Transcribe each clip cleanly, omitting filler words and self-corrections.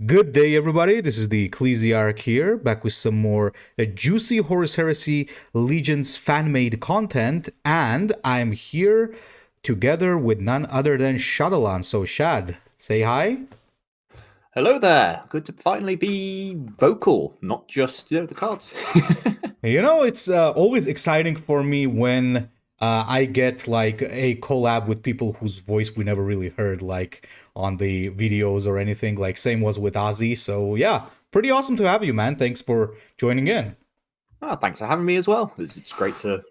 Good day, everybody. This is the Ecclesiarch here, back with some more juicy Horus Heresy Legions fan-made content, and I'm here together with none other than Shadowlan. So, Shad, say hi. Hello there. Good to finally be vocal, not just the cards. It's always exciting for me when I get like a collab with people whose voice we never really heard, like on the videos or anything. Like same was with Ozzy. So yeah, pretty awesome to have you, man. Thanks for joining in. Thanks for having me as well. It's great to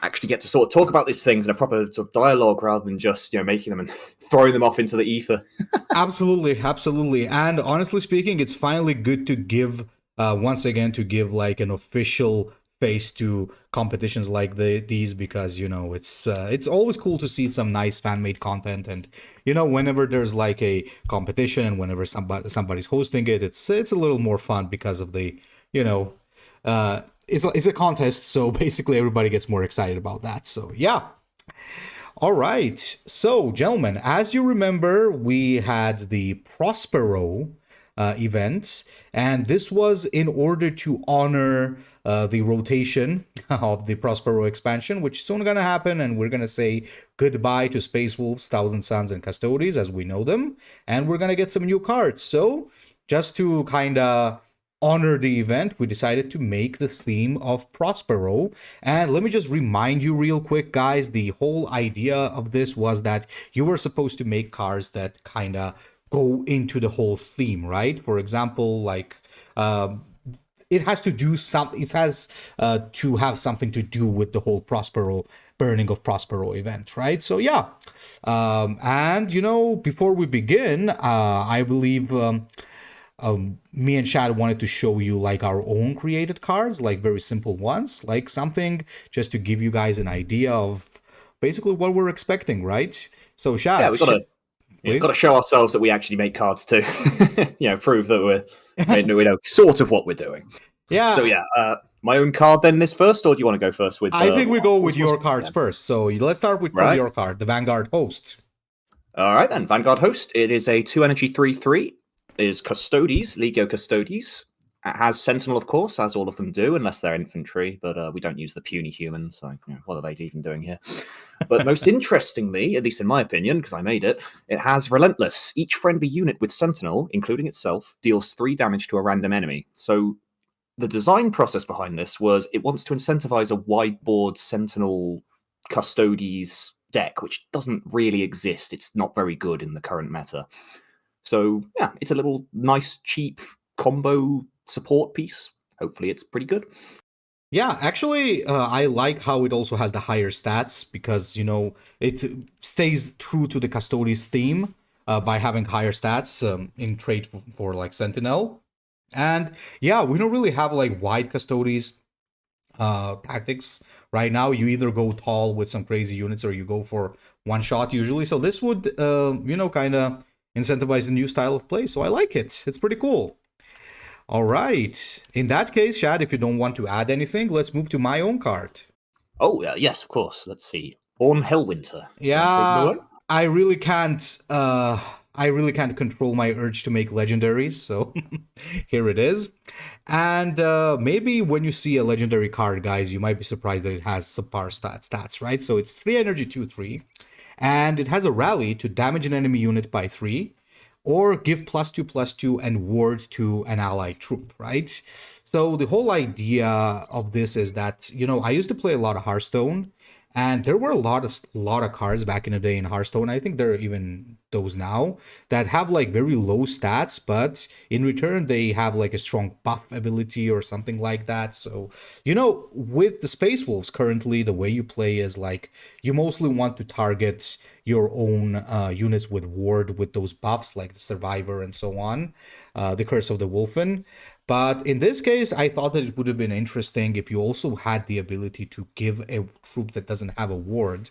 actually get to sort of talk about these things in a proper sort of dialogue rather than just making them and throwing them off into the ether. Absolutely, absolutely. And honestly speaking, it's finally good to give once again to give like an official face to competitions like these because it's always cool to see some nice fan made content, and whenever there's like a competition and whenever somebody's hosting it, it's a little more fun because of the you know it's a contest, so basically everybody gets more excited about that. So yeah. All right. So, gentlemen, as you remember, we had the Prospero event, and this was in order to honor the rotation of the Prospero expansion, which is soon going to happen, and we're going to say goodbye to Space Wolves, Thousand Suns, and Custodies as we know them, and we're going to get some new cards. So, just to kind of honor the event, we decided to make the theme of Prospero. And let me just remind you real quick, guys, the whole idea of this was that you were supposed to make cards that kind of go into the whole theme, right? For example, like it has to do it has to have something to do with the whole Prospero burning of Prospero event, right? So yeah. And before we begin, I believe me and Chad wanted to show you like our own created cards, like very simple ones, like something just to give you guys an idea of basically what we're expecting, right? So Yeah, Chad, we've got please. to show ourselves that we actually make cards too. Prove that we know sort of what we're doing. So Yeah, my own card then this first, or do you want to go first with I think we go with what's your cards yeah. first. So let's start with from Right? your card, the Vanguard Host. All right then. Vanguard Host. It is a 2 energy 3/3. It is Custodes, Legio Custodes. It has Sentinel, of course, as all of them do, unless they're infantry. But we don't use the puny humans. So what are they even doing here? But most interestingly, at least in my opinion, because I made it, it has Relentless. Each friendly unit with Sentinel, including itself, deals 3 damage to a random enemy. So the design process behind this was it wants to incentivize a wide board Sentinel Custodes deck, which doesn't really exist. It's not very good in the current meta. So yeah, it's a little nice, cheap combo support piece. Hopefully, it's pretty good. Yeah, actually, I like how it also has the higher stats because, it stays true to the Custodes theme by having higher stats in trade for like Sentinel. And yeah, we don't really have like wide Custodes tactics right now. You either go tall with some crazy units or you go for one shot usually. So this would, kind of incentivize a new style of play. So I like it. It's pretty cool. All right. In that case, Shad, if you don't want to add anything, let's move to my own card. Oh, yes, of course. Let's see. Orn Hellwinter. Do you want to take it Yeah, away? I really can't control my urge to make legendaries, so here it is. And maybe when you see a legendary card, guys, you might be surprised that it has subpar stats, right? So it's 3 energy 2/3, and it has a rally to damage an enemy unit by 3, or give +2/+2 and ward to an allied troop, right? So the whole idea of this is that, I used to play a lot of Hearthstone, and there were a lot of cards back in the day in Hearthstone. I think there are even those now that have like very low stats, but in return they have like a strong buff ability or something like that. So, with the Space Wolves currently, the way you play is like you mostly want to target your own units with ward with those buffs like the Survivor and so on, the Curse of the Wolfen. But in this case, I thought that it would have been interesting if you also had the ability to give a troop that doesn't have a ward.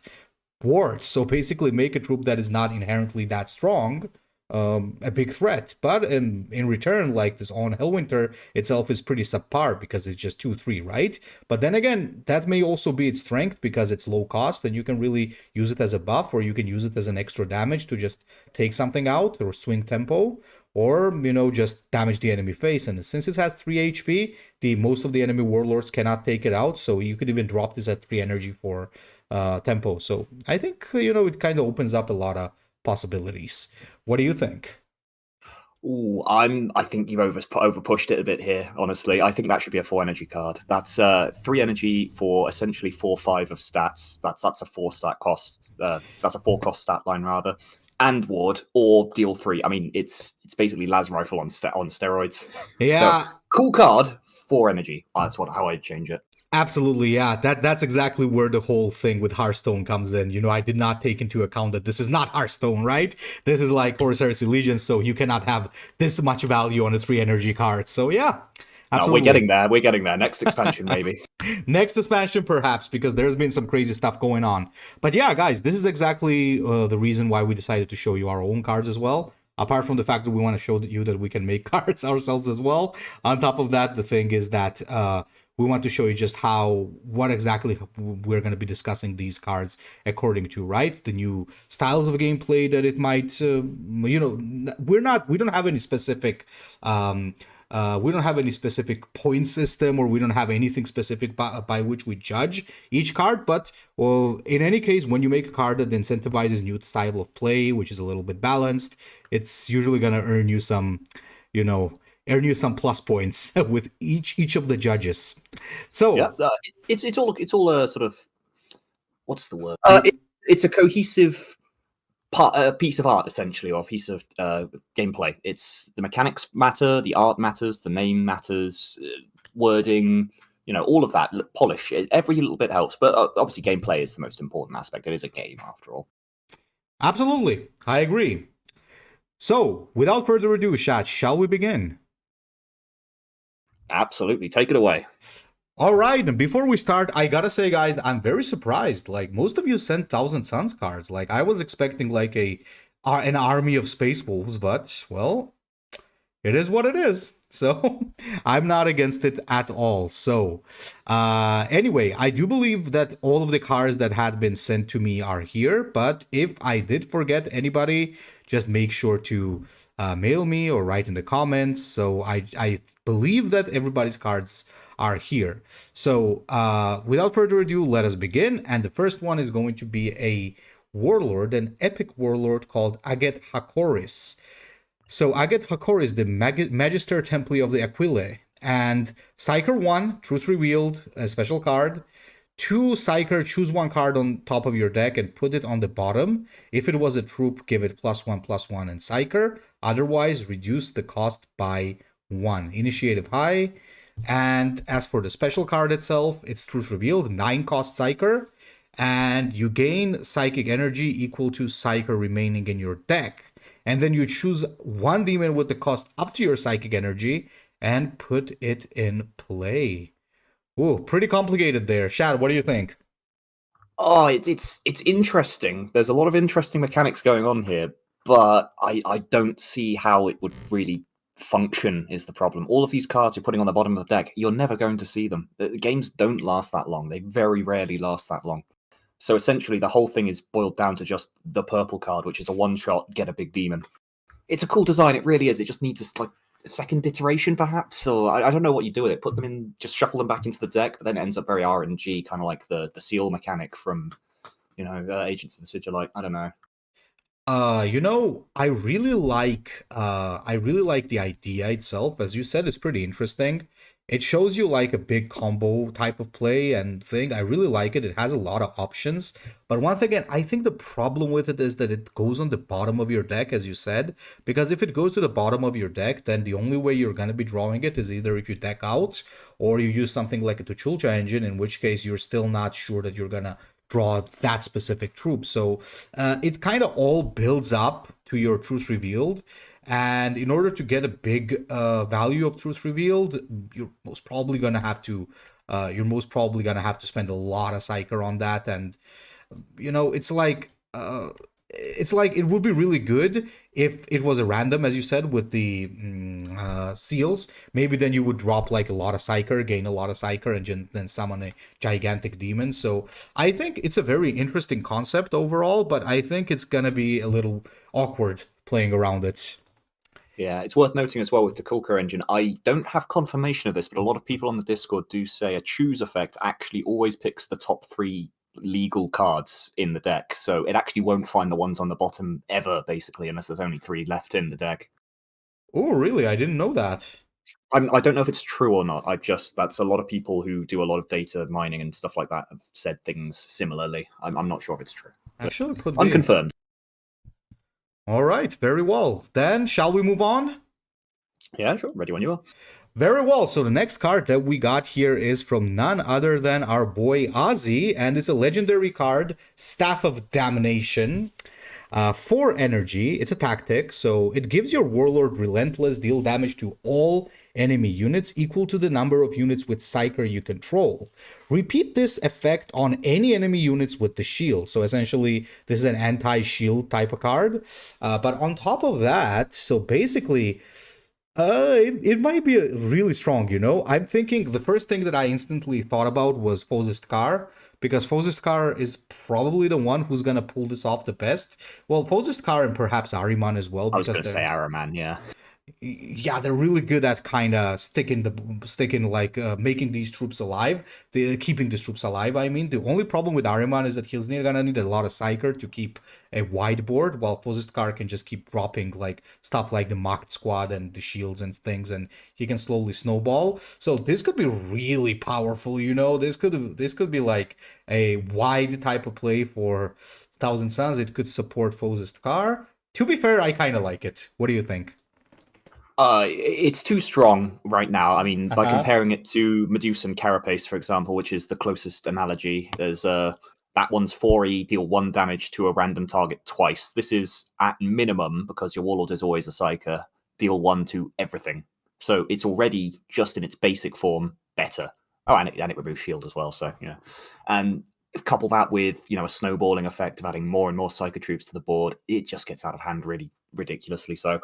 So basically make a troop that is not inherently that strong a big threat. But in return, like this on Hellwinter itself is pretty subpar because it's just 2/3, right? But then again, that may also be its strength because it's low cost and you can really use it as a buff, or you can use it as an extra damage to just take something out or swing tempo. or just damage the enemy face. And since it has 3 HP, the most of the enemy warlords cannot take it out, so you could even drop this at 3 energy for tempo. So I think it kind of opens up a lot of possibilities. What do you think? Ooh, I think you've over pushed it a bit here. Honestly, I think that should be a 4 energy card. That's 3 energy for essentially 4/5 of stats. That's a 4 stat cost. That's a 4 cost stat line rather, and ward or deal 3. I mean, it's basically las rifle on steroids. Yeah. So cool card, 4 energy. That's how I'd change it. Absolutely, yeah. That's exactly where the whole thing with Hearthstone comes in. I did not take into account that this is not Hearthstone, right? This is like Horus Heresy Legion, so you cannot have this much value on a 3 energy card. So yeah, absolutely. No, we're getting there. We're getting there. Next expansion, maybe. Next expansion, perhaps, because there's been some crazy stuff going on. But yeah, guys, this is exactly the reason why we decided to show you our own cards as well. Apart from the fact that we want to show you that we can make cards ourselves as well. On top of that, the thing is that we want to show you just what exactly we're going to be discussing these cards according to, right? The new styles of gameplay that it might, we don't have any specific, we don't have any specific point system, or we don't have anything specific by which we judge each card. But in any case, when you make a card that incentivizes new style of play, which is a little bit balanced, it's usually going to earn you some, plus points with each of the judges. So yeah, it's all a sort of, what's the word? It's a cohesive piece of art, essentially, or a piece of gameplay. It's the mechanics matter, the art matters, the name matters, wording, all of that polish. Every little bit helps, but obviously gameplay is the most important aspect. It is a game, after all. Absolutely, I agree. So, without further ado, chat, shall we begin? Absolutely, take it away. All right, and before we start, I gotta say, guys, I'm very surprised. Like, most of you sent Thousand Suns cards. Like, I was expecting like an army of Space Wolves, but well, it is what it is. So I'm not against it at all. So anyway, I do believe that all of the cards that had been sent to me are here. But if I did forget anybody, just make sure to mail me or write in the comments. So I believe that everybody's cards are here. So without further ado, let us begin. And the first one is going to be a warlord, an epic warlord called Aget Hakoris. So Aget Hakor is the Magister Templi of the Aquile. And Psyker 1, Truth Revealed, a special card. 2 Psyker, choose one card on top of your deck and put it on the bottom. If it was a troop, give it +1/+1 and Psyker. Otherwise, reduce the cost by 1. Initiative high. And as for the special card itself, it's Truth Revealed, 9 cost Psyker. And you gain psychic energy equal to Psyker remaining in your deck. And then you choose one demon with the cost up to your psychic energy and put it in play. Ooh, pretty complicated there. Shad, what do you think? Oh, it's interesting. There's a lot of interesting mechanics going on here, but I don't see how it would really function is the problem. All of these cards you're putting on the bottom of the deck, you're never going to see them. The games don't last that long. They very rarely last that long. So essentially, the whole thing is boiled down to just the purple card, which is a one-shot, get a big demon. It's a cool design, it really is. It just needs a second iteration, perhaps? Or I don't know what you do with it. Put them in, just shuffle them back into the deck, but then it ends up very RNG, kind of like the seal mechanic from, Agents of the Sigillite. I don't know. I really like the idea itself. As you said, it's pretty interesting. It shows you like a big combo type of play and thing. I really like it. It has a lot of options. But once again, I think the problem with it is that it goes on the bottom of your deck, as you said. Because if it goes to the bottom of your deck, then the only way you're going to be drawing it is either if you deck out or you use something like a Tuchulcha engine, in which case you're still not sure that you're going to draw that specific troop. So it kind of all builds up to your Truth Revealed. And in order to get a big value of Truth Revealed, you're most probably gonna have to spend a lot of Psyker on that. And it's like it would be really good if it was a random, as you said, with the seals. Maybe then you would drop like a lot of Psyker, gain a lot of Psyker, and then summon a gigantic demon. So I think it's a very interesting concept overall, but I think it's gonna be a little awkward playing around it. Yeah, it's worth noting as well with the Kulka engine. I don't have confirmation of this, but a lot of people on the Discord do say a choose effect actually always picks the top 3 legal cards in the deck. So it actually won't find the ones on the bottom ever, basically, unless there's only 3 left in the deck. Oh, really? I didn't know that. I don't know if it's true or not. That's a lot of people who do a lot of data mining and stuff like that have said things similarly. I'm not sure if it's true. Actually, could be. Unconfirmed. All right, very well. Then, shall we move on? Yeah, sure. Ready when you are. Very well. So the next card that we got here is from none other than our boy Ozzy, and it's a legendary card, Staff of Damnation. 4 energy, it's a tactic, so it gives your warlord relentless, deal damage to all enemy units equal to the number of units with Psyker you control. Repeat this effect on any enemy units with the shield. So essentially, this is an anti-shield type of card. But on top of that, so basically, it might be really strong, you know? I'm thinking the first thing that I instantly thought about was Fozist-Kar, because Fozist-Kar is probably the one who's going to pull this off the best. Well, Fozist-Kar and perhaps Ahriman as well. I was going to say Ahriman, yeah. Yeah, they're really good at kind of making these troops alive, keeping these troops alive. I mean, the only problem with Ahriman is that he's gonna need a lot of Psyker to keep a wide board, while Fozist-Kar can just keep dropping like stuff like the Mocked Squad and the shields and things, and he can slowly snowball. So this could be really powerful, you know. This could be like a wide type of play for Thousand Suns. It could support Fozist-Kar. To be fair, I kind of like it. What do you think? It's too strong right now. I mean, by comparing it to Medusa and Carapace, for example, which is the closest analogy, there's that one's 4E, deal 1 damage to a random target twice. This is at minimum, because your warlord is always a psyker, deal 1 to everything. So it's already, just in its basic form, better. Oh, and it removes shield as well, so, you know. And couple that with, you know, a snowballing effect of adding more and more psyker troops to the board, it just gets out of hand really ridiculously. So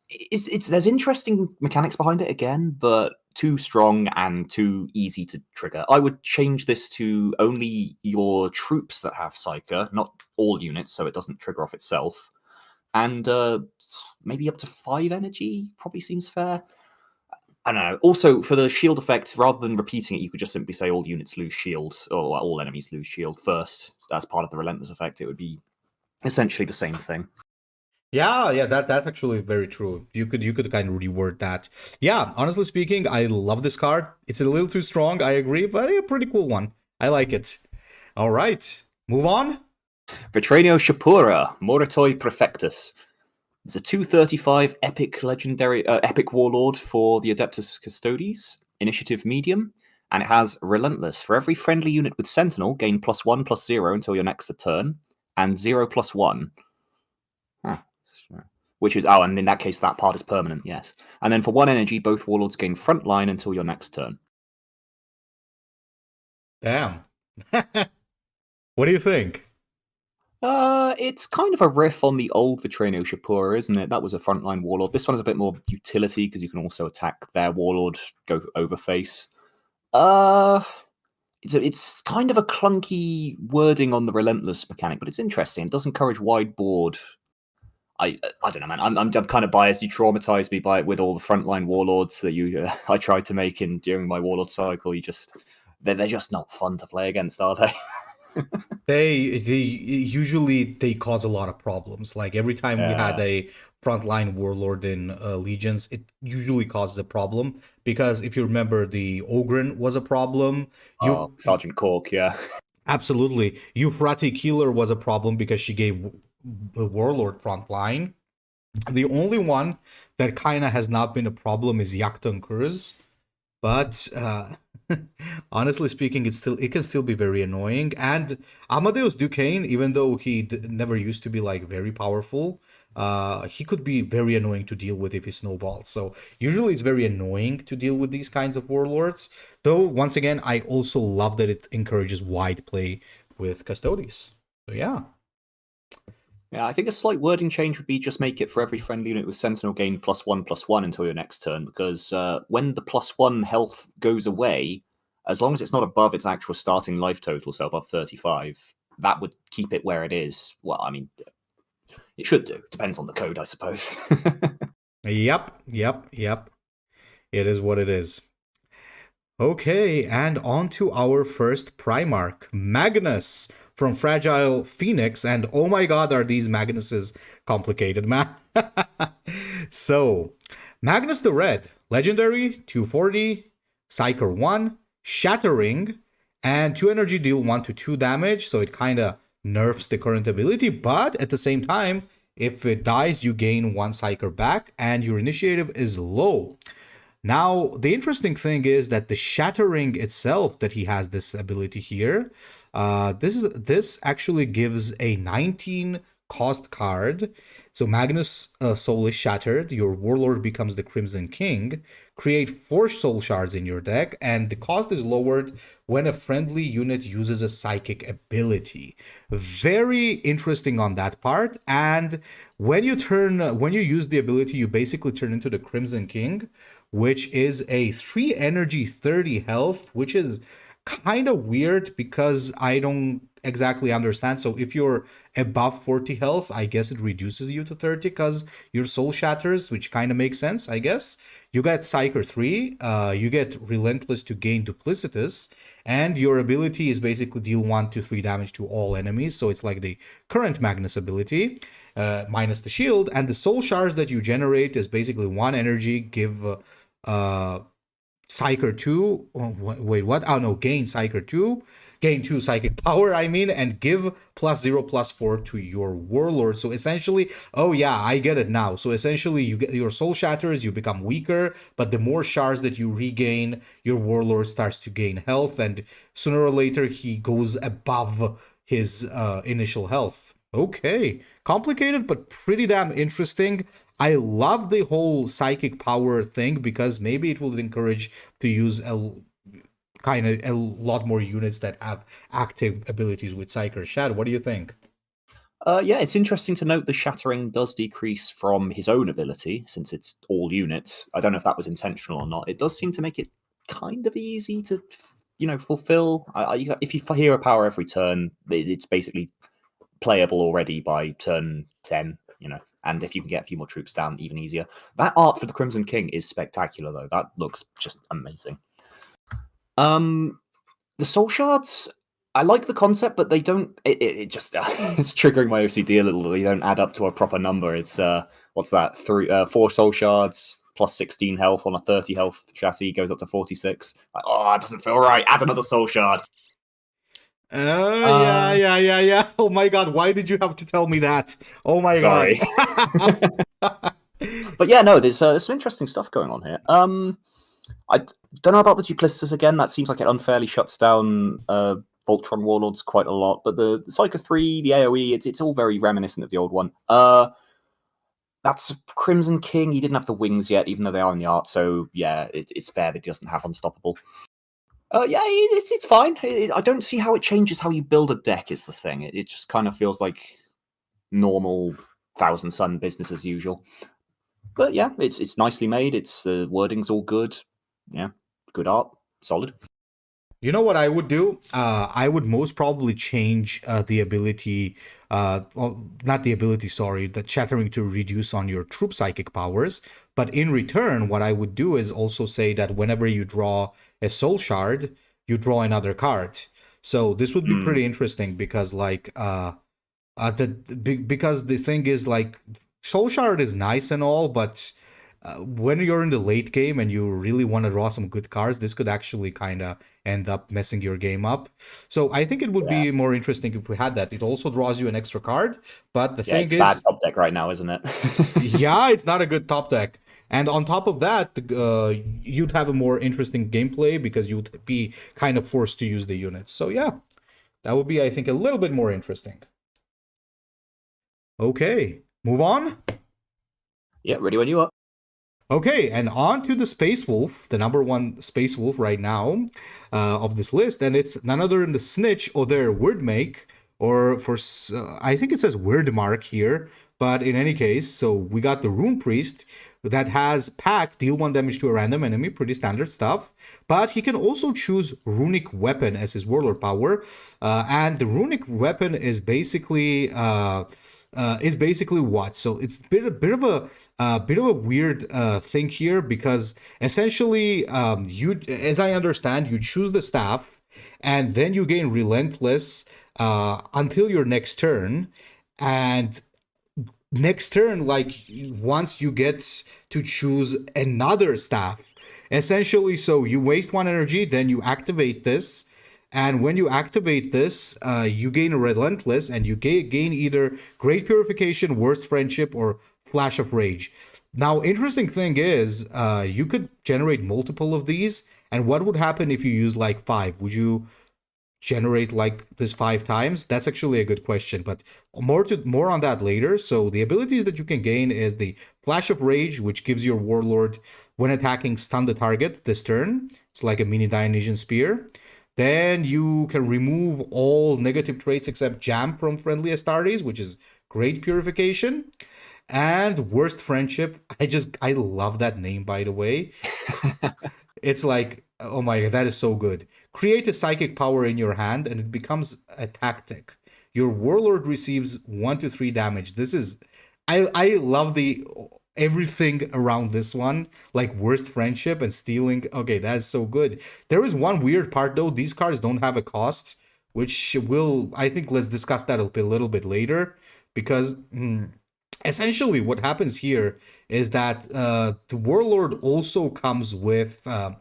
it's there's interesting mechanics behind it again, but too strong and too easy to trigger. I would change this to only your troops that have psyker, not all units, so it doesn't trigger off itself. And maybe up to 5 energy probably seems fair. I don't know. Also, for the shield effect, rather than repeating it, you could just simply say all units lose shield, or all enemies lose shield first as part of the relentless effect. It would be essentially the same thing. Yeah, that's actually very true. You could kind of reword that. Yeah, honestly speaking, I love this card. It's a little too strong, I agree, but a pretty cool one. I like it. All right, move on. Vetranio Shapura, Moritoi Prefectus. It's a 235 epic legendary epic warlord for the Adeptus Custodes, initiative medium, and it has relentless. For every friendly unit with Sentinel, gain +1/+0 until your next turn, and 0/1. Huh. Which is and in that case that part is permanent, yes. And then for 1 energy, both warlords gain frontline until your next turn. Damn. What do you think? It's kind of a riff on the old Vetranio Shapura, isn't it? That was a frontline warlord. This one is a bit more utility because you can also attack their warlord, go overface. It's kind of a clunky wording on the relentless mechanic, but it's interesting. It does encourage wide board. I don't know, man. I'm kind of biased. You traumatized me by it with all the frontline warlords that I tried to make during my warlord cycle. They're just not fun to play against, are they? They usually cause a lot of problems. Like every time we had a frontline warlord in Legions, it usually causes a problem because if you remember, the Ogren was a problem. Sergeant Cork, yeah. Absolutely. Euphrati Keeler was a problem because she gave the warlord frontline. The only one that kind of has not been a problem is Yakton Kurz. But honestly speaking, it can still be very annoying. And Amadeus Duquesne, even though he never used to be like very powerful, he could be very annoying to deal with if he snowballs. So usually it's very annoying to deal with these kinds of warlords. Though once again, I also love that it encourages wide play with Custodes. So yeah. Yeah, I think a slight wording change would be just make it for every friendly unit with Sentinel gain +1/+1 until your next turn, because when the +1 health goes away, as long as it's not above its actual starting life total, so above 35, that would keep it where it is. Well, I mean, it should do. Depends on the code, I suppose. Yep. It is what it is. Okay, and on to our first Primarch, Magnus from Fragile Phoenix. And oh my god, are these Magnuses complicated, man. So, Magnus the Red, Legendary, 240, Psyker 1, Shattering, and 2 energy deal 1 to 2 damage, so it kind of nerfs the current ability, but at the same time, if it dies, you gain 1 Psyker back, and your initiative is low. Now, the interesting thing is that the Shattering itself, that he has this ability here, this actually gives a 19 cost card. So Magnus' soul is shattered, your warlord becomes the Crimson King, create 4 soul shards in your deck, and the cost is lowered when a friendly unit uses a psychic ability. Very interesting on that part. And when you use the ability, you basically turn into the Crimson King, which is a 3 energy, 30 health, which is kind of weird because I don't exactly understand. So if you're above 40 health, I guess it reduces you to 30 because your soul shatters, which kind of makes sense, I guess. You get Psyker 3, you get Relentless to gain Duplicitous, and your ability is basically deal 1 to 3 damage to all enemies. So it's like the current Magnus ability, minus the shield, and the soul shards that you generate is basically 1 energy, give Psyker 2, wait, what? Oh no, gain Psyker 2, gain 2 psychic power, I mean, and give +0/+4 to your warlord. So essentially, oh yeah, I get it now. So essentially, you get your soul shatters, you become weaker, but the more shards that you regain, your warlord starts to gain health, and sooner or later, he goes above his initial health. Okay, complicated, but pretty damn interesting. I love the whole psychic power thing because maybe it will encourage to use a lot more units that have active abilities with Psyker. Shad, what do you think? Yeah, it's interesting to note the Shattering does decrease from his own ability, since it's all units. I don't know if that was intentional or not. It does seem to make it kind of easy to, fulfill. If you hear a power every turn, it's basically playable already by turn 10, and if you can get a few more troops down, even easier. That art for the Crimson King is spectacular, though. That looks just amazing. The soul shards, I like the concept, but they don't. It just it's triggering my OCD a little. They don't add up to a proper number. It's what's that? 4 soul shards plus 16 health on a 30 health chassis goes up to 46. Like, oh, it doesn't feel right. Add another soul shard. Yeah. Oh my god, why did you have to tell me that? Oh my Sorry. god. But yeah, no, there's some interesting stuff going on here. I don't know about the Duplicitous again. That seems like it unfairly shuts down Voltron Warlords quite a lot. But the Psyker 3, the AoE, it's all very reminiscent of the old one. That's Crimson King. He didn't have the wings yet, even though they are in the art. So yeah, it's fair that he doesn't have Unstoppable. Yeah, it's fine. I don't see how it changes how you build a deck. Is the thing. It just kind of feels like normal Thousand Sun business as usual. But yeah, it's nicely made. It's the wording's all good. Yeah, good art, solid. You know what I would do? I would most probably change the ability, well, not the ability, sorry, the Shattering to reduce on your troop psychic powers. But in return, what I would do is also say that whenever you draw a soul shard, you draw another card. So this would be pretty interesting because, like, because the thing is, like, soul shard is nice and all, but when you're in the late game and you really want to draw some good cards, this could actually kind of end up messing your game up. So I think it would be more interesting if we had that. It also draws you an extra card, but the thing is, bad top deck right now, isn't it? yeah, it's not a good top deck. And on top of that, you'd have a more interesting gameplay because you'd be kind of forced to use the units. So yeah, that would be, I think, a little bit more interesting. Okay, move on. Yeah, ready when you are. Okay, and on to the Space Wolf, the number 1 Space Wolf right now of this list, and it's none other than the Snitch or their Wordmake, or for I think it says Wordmark here, but in any case, so we got the Rune Priest that has Pack, deal 1 damage to a random enemy, pretty standard stuff, but he can also choose Runic Weapon as his Warlord power, and the Runic Weapon is basically is basically what? So it's a bit of a weird thing here, because essentially, you, as I understand, you choose the staff, and then you gain relentless until your next turn, and next turn, like once you get to choose another staff, essentially, so you waste one energy, then you activate this, and when you activate this, you gain a relentless, and you gain either great purification, worst friendship, or flash of rage. Now, interesting thing is, you could generate multiple of these, and what would happen if you use like 5? Would you generate like this 5 times? That's actually a good question, but more on that later. So the abilities that you can gain is the Flash of Rage, which gives your warlord, when attacking, stun the target this turn. It's like a mini Dionysian spear. Then you can remove all negative traits except Jam from friendly Astartes, which is great purification. And Worst Friendship, I love that name, by the way. It's like, oh my god, that is so good. Create a psychic power in your hand, and it becomes a tactic. Your warlord receives 1 to 3 damage. This is, I love the everything around this one, like Worst Friendship and stealing. Okay, that's so good. There is one weird part though. These cards don't have a cost, which will, I think, let's discuss that a little bit later, because essentially what happens here is that the warlord also comes with the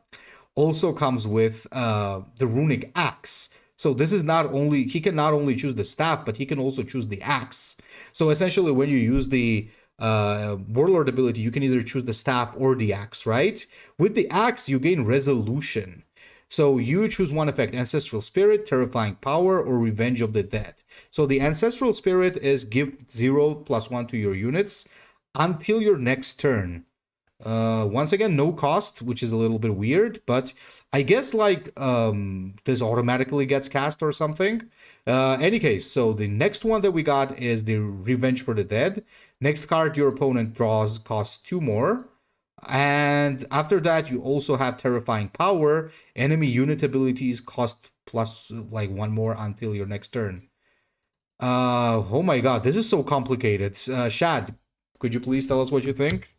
runic axe. So this is not only, he can not only choose the staff, but he can also choose the axe. So essentially, when you use the warlord ability, you can either choose the staff or the axe, right? With the axe, you gain resolution. So you choose one effect: Ancestral Spirit, Terrifying Power, or Revenge of the Dead. So the Ancestral Spirit is give 0+1 to your units until your next turn. Once again, no cost, which is a little bit weird, but I guess like this automatically gets cast or something. Any case, so the next one that we got is the Revenge for the Dead. Next card your opponent draws costs 2 more. And after that, you also have Terrifying Power. Enemy unit abilities cost plus like 1 more until your next turn. Oh my god, this is so complicated. Shad, could you please tell us what you think?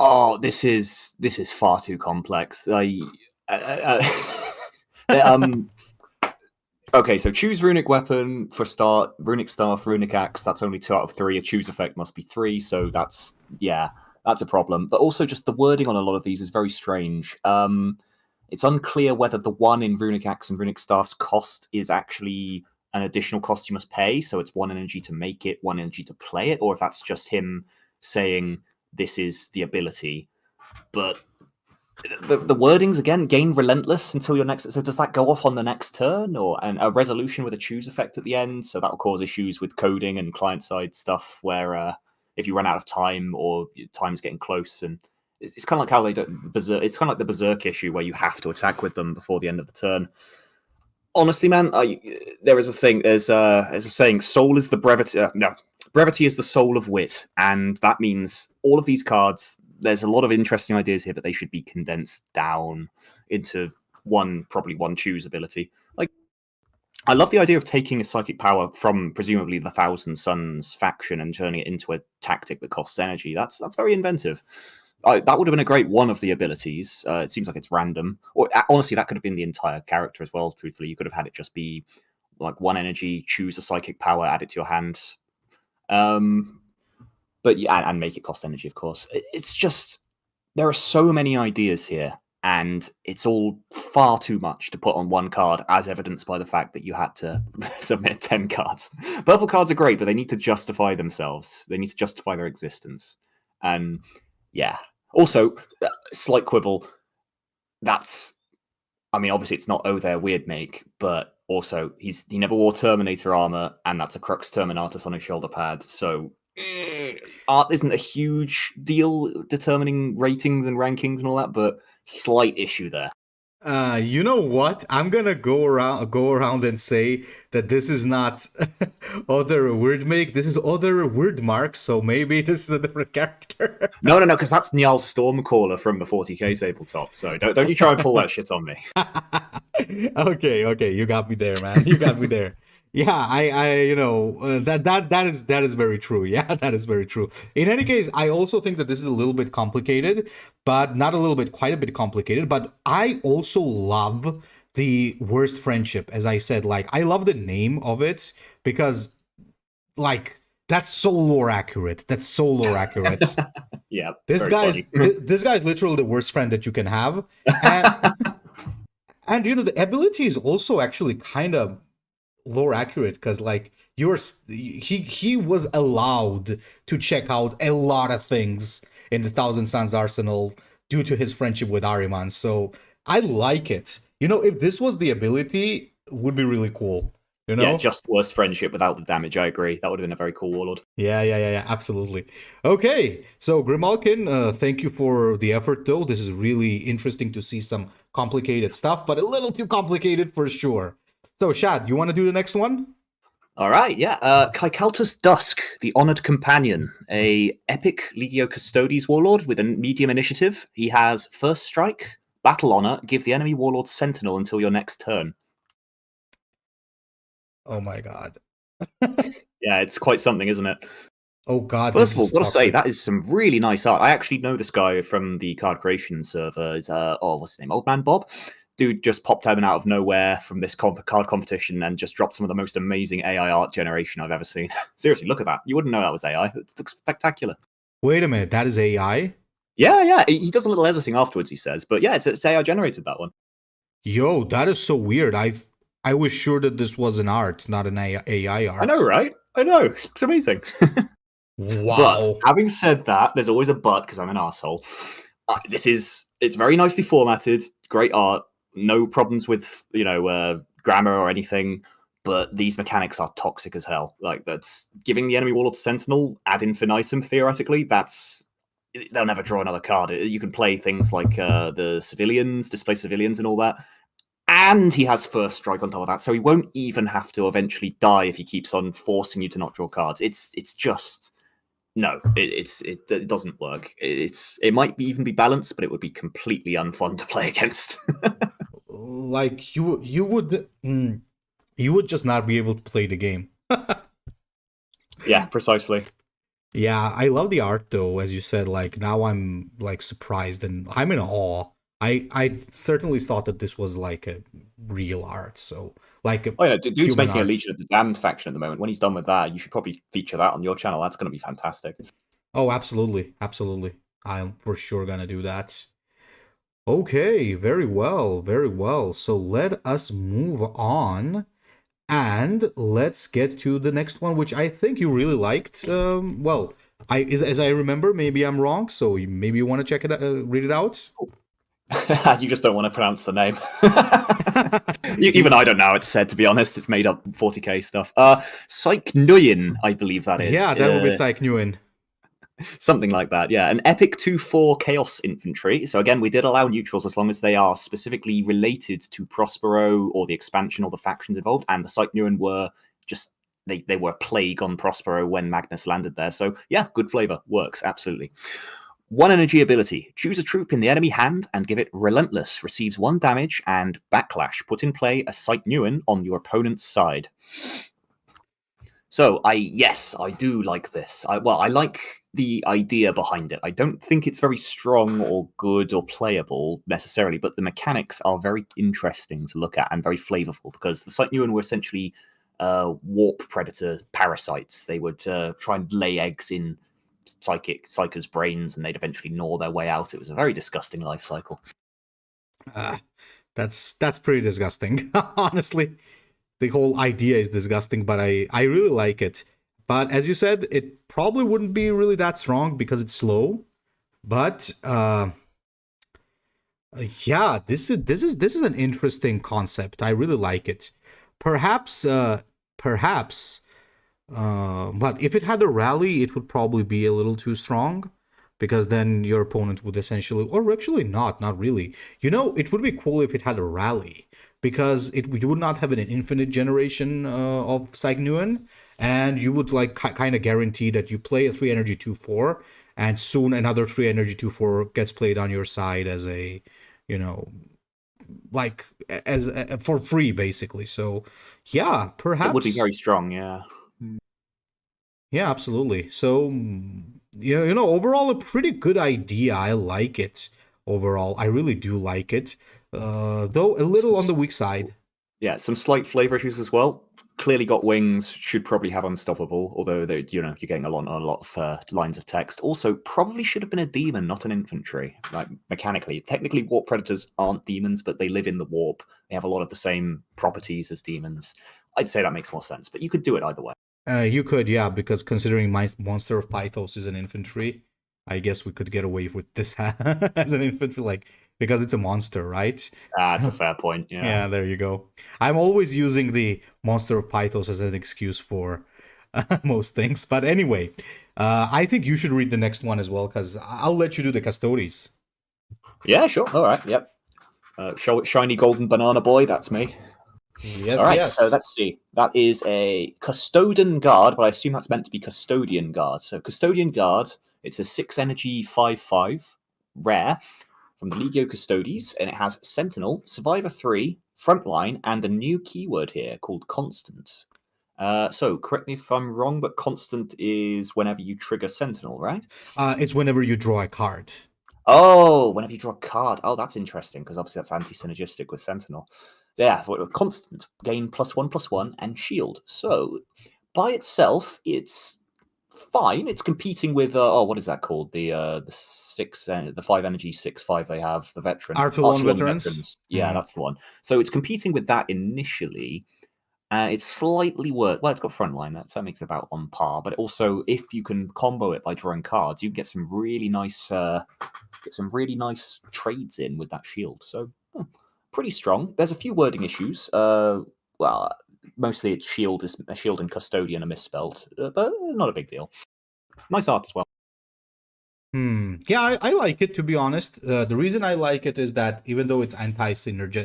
Oh, this is far too complex. Okay, so choose runic weapon for start, runic staff, runic axe. That's only 2 out of 3. A choose effect must be 3, so that's a problem. But also, just the wording on a lot of these is very strange. It's unclear whether the 1 in runic axe and runic staff's cost is actually an additional cost you must pay. So it's 1 energy to make it, 1 energy to play it, or if that's just him saying this is the ability. But the wordings again, gain relentless until your next. So does that go off on the next turn, or and a resolution with a choose effect at the end? So that will cause issues with coding and client side stuff where if you run out of time or time's getting close, and it's kind of like how they don't berserk. It's kind of like the berserk issue where you have to attack with them before the end of the turn. Honestly, man, there is a thing. There's a saying: "Soul is the brevity." Brevity is the soul of wit, and that means all of these cards. There's a lot of interesting ideas here, but they should be condensed down into probably one choose ability. Like, I love the idea of taking a psychic power from presumably the Thousand Suns faction and turning it into a tactic that costs energy. That's very inventive. That would have been a great one of the abilities. It seems like it's random, or honestly, that could have been the entire character as well. Truthfully, you could have had it just be like 1 energy, choose a psychic power, add it to your hand. But yeah, and make it cost energy, of course. It's just, there are so many ideas here, and it's all far too much to put on one card, as evidenced by the fact that you had to submit 10 cards. Purple cards are great, but they need to justify themselves. They need to justify their existence. And yeah. Also, slight quibble. Obviously it's not Oh There Weird Make, but also he never wore Terminator armor, and that's a Crux Terminatus on his shoulder pad. So art isn't a huge deal determining ratings and rankings and all that, but slight issue there. You know what? I'm gonna go around and say that this is not Other Word Make. This is Other Word Mark. So maybe this is a different character. No, because that's Niall Stormcaller from the 40k tabletop. So don't you try and pull that shit on me. Okay, you got me there, man. You got me there. Yeah, that is very true. Yeah, that is very true. In any case, I also think that this is a little bit complicated, but not a little bit, quite a bit complicated. But I also love the worst friendship, as I said. Like, I love the name of it because, like, that's so lore accurate. That's so lore accurate. Yeah, This very guy's funny. this guy's literally the worst friend that you can have, and the ability is also actually kind of lore accurate because like he was allowed to check out a lot of things in the Thousand Suns arsenal due to his friendship with Ahriman. So I like it. If this was the ability, would be really cool. You Yeah, know? just worse friendship without the damage. I agree. That would have been a very cool warlord. Yeah, absolutely. Okay, so Grimalkin, thank you for the effort, though. This is really interesting to see some complicated stuff, but a little too complicated for sure. So, Shad, you want to do the next one? All right, yeah. Kaikaltus Dusk, the Honored Companion, a epic Legio Custodes warlord with a medium initiative. He has first strike, battle honor, give the enemy warlord sentinel until your next turn. Oh my god. Yeah, it's quite something, isn't it? Oh god, First this of all, is gotta say toxic. that is some really nice art. I actually know this guy from the card creation server. It's what's his name? Old Man Bob. Dude just popped out of nowhere from this card competition and just dropped some of the most amazing AI art generation I've ever seen. Seriously, look at that. You wouldn't know that was AI. It looks spectacular. Wait a minute, that is AI? Yeah. He does a little editing afterwards, he says. But yeah, it's AI generated, that one. Yo, that is so weird. I was sure that this was an art, not an AI I know, art. right? I know. It looks amazing. But Wow. having said that, there's always a but because I'm an asshole. It's very nicely formatted, great art, no problems with grammar or anything. But these mechanics are toxic as hell. Like that's giving the enemy warlord sentinel ad infinitum. Theoretically, they'll never draw another card. You can play things like the civilians, display civilians, and all that. And he has first strike on top of that, so he won't even have to eventually die if he keeps on forcing you to not draw cards. It's just no, it doesn't work. It might even be balanced, but it would be completely unfun to play against. Like you would just not be able to play the game. Yeah, precisely. Yeah, I love the art though, as you said. Like now I'm like surprised and I'm in awe. I certainly thought that this was like a real art, so like a Oh yeah, dude's human making a art. Legion of the Damned faction at the moment. When he's done with that, you should probably feature that on your channel. That's going to be fantastic. Oh, absolutely, absolutely. I'm for sure gonna do that. Okay, very well, very well. So let us move on and let's get to the next one, which I think you really liked. Well, as I remember, maybe I'm wrong, so maybe you want to check it, read it out. You just don't want to pronounce the name. Even I don't know how it's said, to be honest. It's made up 40k stuff. Psych Nguyen, I believe that is. Yeah, that would be Psych Nguyen. Something like that, yeah. An epic 2/4 Chaos Infantry. So again, we did allow neutrals as long as they are specifically related to Prospero or the expansion or the factions involved. And the Psych Nguyen were just they were a plague on Prospero when Magnus landed there. So yeah, good flavor. Works, absolutely. One energy ability. Choose a troop in the enemy hand and give it Relentless. Receives 1 damage and Backlash. Put in play a Psych Nguyen on your opponent's side. So I do like this. I like the idea behind it. I don't think it's very strong or good or playable necessarily, but the mechanics are very interesting to look at and very flavorful because the Psych Nguyen were essentially warp predator parasites. They would try and lay eggs in psychers' brains, and they'd eventually gnaw their way out. It was a very disgusting life cycle. That's pretty disgusting, honestly. The whole idea is disgusting, but I really like it. But as you said, it probably wouldn't be really that strong because it's slow. But yeah, this is an interesting concept. I really like it. Perhaps, but if it had a rally, it would probably be a little too strong because then your opponent would essentially, or actually not really. It would be cool if it had a rally because you would not have an infinite generation of Psych Nguyen, and you would like kind of guarantee that you play a 3 energy 2/4, and soon another 3 energy 2/4 gets played on your side as a, you know, like as for free basically. So yeah, It would be perhaps. very strong, yeah. Yeah, absolutely. So, overall, a pretty good idea. I like it overall. I really do like it. Though a little on the weak side. Yeah, some slight flavor issues as well. Clearly got wings. Should probably have unstoppable. Although you're getting a lot of lines of text. Also, probably should have been a demon, not an infantry. Like mechanically, technically, warp predators aren't demons, but they live in the warp. They have a lot of the same properties as demons. I'd say that makes more sense, but you could do it either way. You could, yeah, because considering my Monster of Pythos is an infantry, I guess we could get away with this as an infantry, like because it's a monster, right? That's a So fair point. Yeah. yeah, there you go. I'm always using the Monster of Pythos as an excuse for most things. But anyway, I think you should read the next one as well, because I'll let you do the Custodes. Yeah, sure. All right. Yep. Shiny golden banana boy. That's me. Yes, All right. So yes. let's see. That is a custodian guard, but I assume that's meant to be custodian guard. So custodian guard. It's a 6 energy 5/5 rare from the Legio Custodes, and it has Sentinel, Survivor 3, Frontline, and a new keyword here called Constant. So correct me if I'm wrong, but Constant is whenever you trigger Sentinel, right? It's whenever you draw a card. Oh, whenever you draw a card. Oh, that's interesting, because obviously that's anti-synergistic with Sentinel. Yeah, Constant, gain +1/+1, and shield. So, by itself, it's fine. It's competing with what is that called? The 5 energy 6/5 they have, the veteran Artelon veterans. Yeah, that's the one. So it's competing with that initially. It's slightly worse. Well, it's got frontline, that makes it about on par. But also, if you can combo it by drawing cards, you can get some really nice trades in with that shield. So pretty strong. There's a few wording issues. Well, mostly it's shield and custodian are misspelled, but not a big deal. Nice art as well. Yeah, I like it, to be honest. The reason I like it is that even though it's anti-synergy,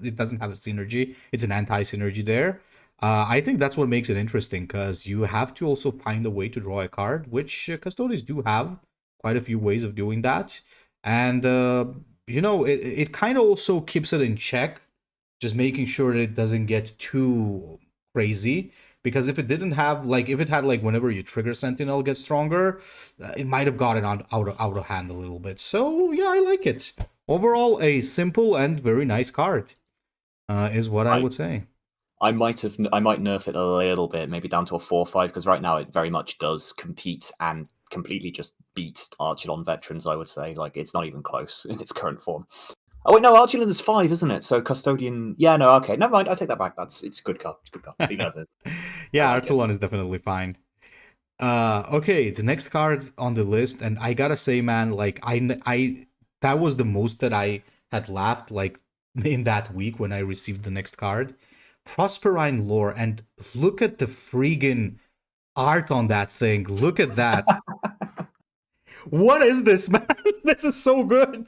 it doesn't have a synergy. It's an anti-synergy there. I think that's what makes it interesting, because you have to also find a way to draw a card, which Custodes do have quite a few ways of doing that. And, it kind of also keeps it in check, just making sure that it doesn't get too crazy. Because if it didn't have, like, if it had, like, whenever you trigger Sentinel gets stronger, it might have gotten out of hand a little bit. So yeah, I like it. Overall, a simple and very nice card, is what I would say. I might nerf it a little bit, maybe down to a 4/5, because right now it very much does compete and completely just beats Archelon veterans. I would say, like, it's not even close in its current form. Oh wait, no, Archelon is 5, isn't it? So custodian, yeah, no, okay, never mind. I take that back. It's a good card. It's a good card. Leave it as is. Yeah, like Artelon is definitely fine. Okay, the next card on the list, and I gotta say, man, like I that was the most that I had laughed like in that week when I received the next card. Prosperine Lore, and look at the friggin' art on that thing. Look at that. What is this, man? This is so good.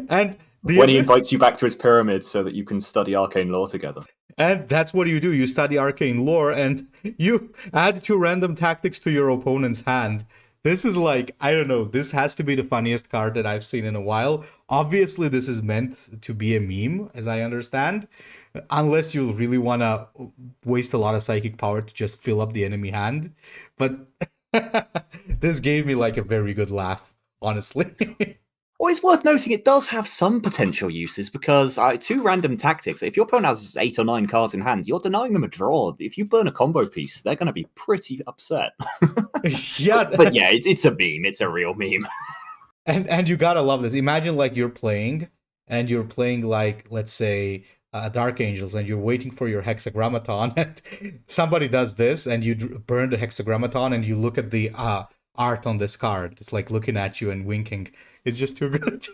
And when he invites you back to his pyramid so that you can study arcane lore together. And that's what you do. You study arcane lore and you add 2 random tactics to your opponent's hand. This is like, I don't know, this has to be the funniest card that I've seen in a while. Obviously, this is meant to be a meme, as I understand. Unless you really want to waste a lot of psychic power to just fill up the enemy hand. But this gave me like a very good laugh, honestly. Well, it's worth noting it does have some potential uses, because 2 random tactics. If your opponent has 8 or 9 cards in hand, you're denying them a draw. If you burn a combo piece, they're going to be pretty upset. Yeah, but yeah, it's a meme. It's a real meme. And you gotta love this. Imagine like you're playing like, let's say, Dark Angels, and you're waiting for your hexagrammaton, and somebody does this, and you burn the hexagrammaton, and you look at the art on this card. It's like looking at you and winking. It's just too good.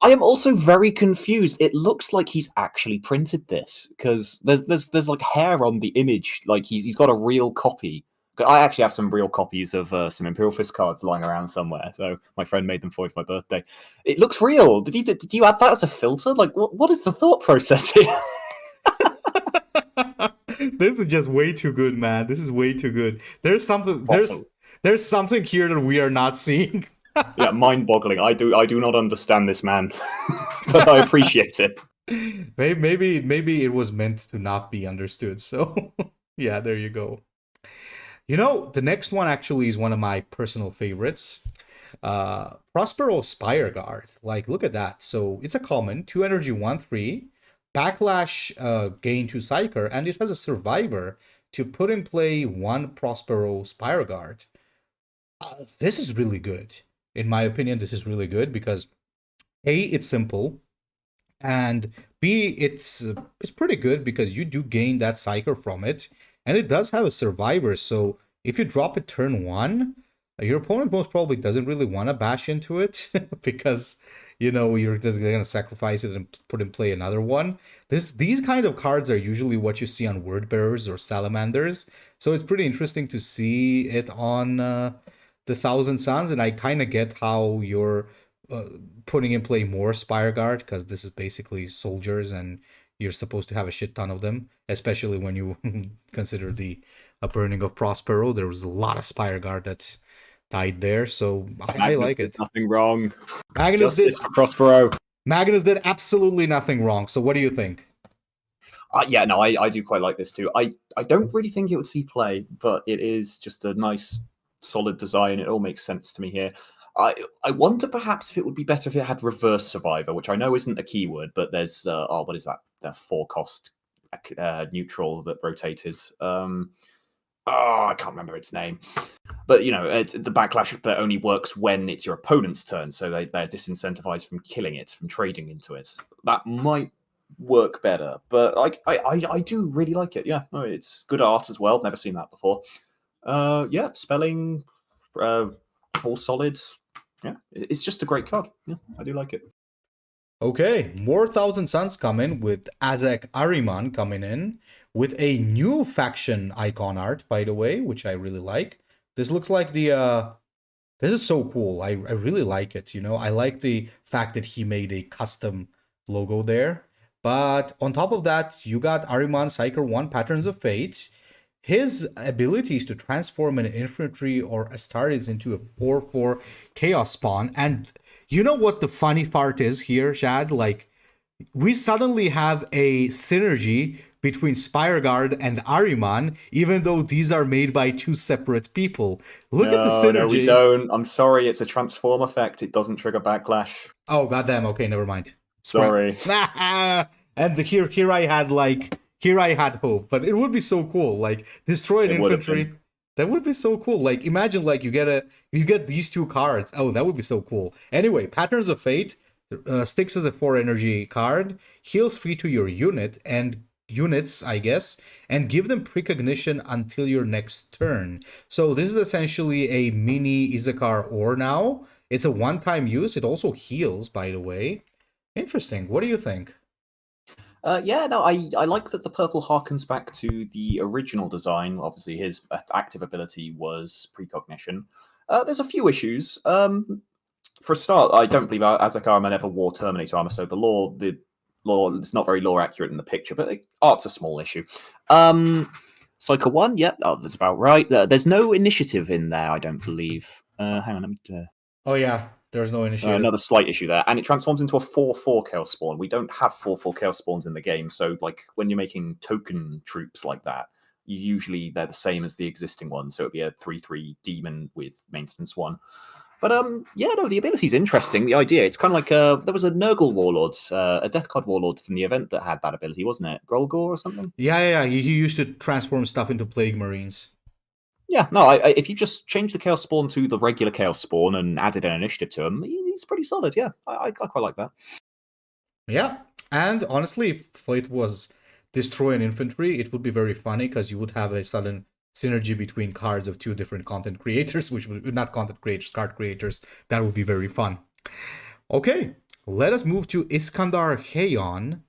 I am also very confused. It looks like he's actually printed this, because there's like hair on the image. Like he's got a real copy. I actually have some real copies of some Imperial Fist cards lying around somewhere. So my friend made them for me for my birthday. It looks real. Did you add that as a filter? Like what is the thought process here? This is just way too good, man. This is way too good. There's something here that we are not seeing. Yeah, mind-boggling. I do not understand this man, but I appreciate it. Maybe it was meant to not be understood. So yeah, there you go. You know, the next one actually is one of my personal favorites. Prospero Spire Guard. Like, look at that. So it's a common, 2 energy, 1/3, backlash gain to Psyker, and it has a survivor to put in play 1 Prospero Spire Guard. This is really good. In my opinion, this is really good because A, it's simple, and B, it's pretty good because you do gain that Psyker from it, and it does have a survivor. So if you drop it turn 1, your opponent most probably doesn't really want to bash into it because you're just gonna sacrifice it and put in play another one. These kind of cards are usually what you see on word bearers or salamanders, so it's pretty interesting to see it on the Thousand Suns, and I kind of get how you're putting in play more Spire Guard because this is basically soldiers and you're supposed to have a shit ton of them, especially when you consider the burning of Prospero. There was a lot of Spire Guard that died there, so I like did it. nothing wrong. Magnus Justice for Prospero. Magnus did absolutely nothing wrong. So what do you think? Yeah, no, I do quite like this too. I don't really think it would see play, but it is just a nice, solid design. It all makes sense to me here. I wonder perhaps if it would be better if it had reverse survivor, which I know isn't a keyword, but there's what is that? The 4-cost neutral that rotated. I can't remember its name. But the backlash that only works when it's your opponent's turn, so they're disincentivized from killing it, from trading into it. That might work better, but I do really like it. Yeah, no, it's good art as well. Never seen that before. Yeah, spelling, all solid. Yeah, it's just a great card. Yeah, I do like it. Okay, more Thousand Suns coming with Azek Ariman coming in with a new faction icon art, by the way, which I really like. This looks like this is so cool. I really like it, I like the fact that he made a custom logo there. But on top of that, you got Ariman Psyker 1 Patterns of Fate. His ability is to transform an infantry or Astartes into a 4/4 Chaos Spawn. And you know what the funny part is here, Shad? Like, we suddenly have a synergy between Spireguard and Ariman, even though these are made by 2 separate people. Look at the synergy. No, we don't. I'm sorry, it's a transform effect. It doesn't trigger backlash. Oh, goddamn. Okay, never mind. Sorry. And here I had hope, but it would be so cool. Like, destroy an infantry. That would be so cool. Like, imagine like you get these 2 cards. Oh, that would be so cool. Anyway, Patterns of Fate sticks as a 4 energy card, heals 3 to your units, I guess, and give them precognition until your next turn. So this is essentially a mini Izakar ore now. It's a one-time use. It also heals, by the way. Interesting. What do you think? Yeah, no, I like that the purple harkens back to the original design. Obviously, his active ability was precognition. There's a few issues. For a start, I don't believe Azak Arman ever wore Terminator armor, so the lore is not very lore accurate in the picture, but art's a small issue. Psycho 1, yeah, that's about right. There's no initiative in there, I don't believe. Hang on, let me... Oh, yeah. There's no initiative. Another slight issue there. And it transforms into a 4/4 Chaos Spawn. We don't have 4/4 Chaos Spawns in the game. So, like, when you're making token troops like that, they're the same as the existing one. So it'd be a 3/3 demon with maintenance 1. But, yeah, no, the ability's interesting. The idea, it's kind of like, there was a Nurgle Warlord, a Death Card Warlord from the event that had that ability, wasn't it? Grolgor or something? Yeah. He used to transform stuff into Plague Marines. Yeah, no, if you just change the Chaos Spawn to the regular Chaos Spawn and added an initiative to him, he's pretty solid, yeah. I quite like that. Yeah, and honestly, if it was destroy an infantry, it would be very funny because you would have a sudden synergy between cards of 2 different content creators, which would not content creators, card creators. That would be very fun. Okay, let us move to Iskandar Hayon.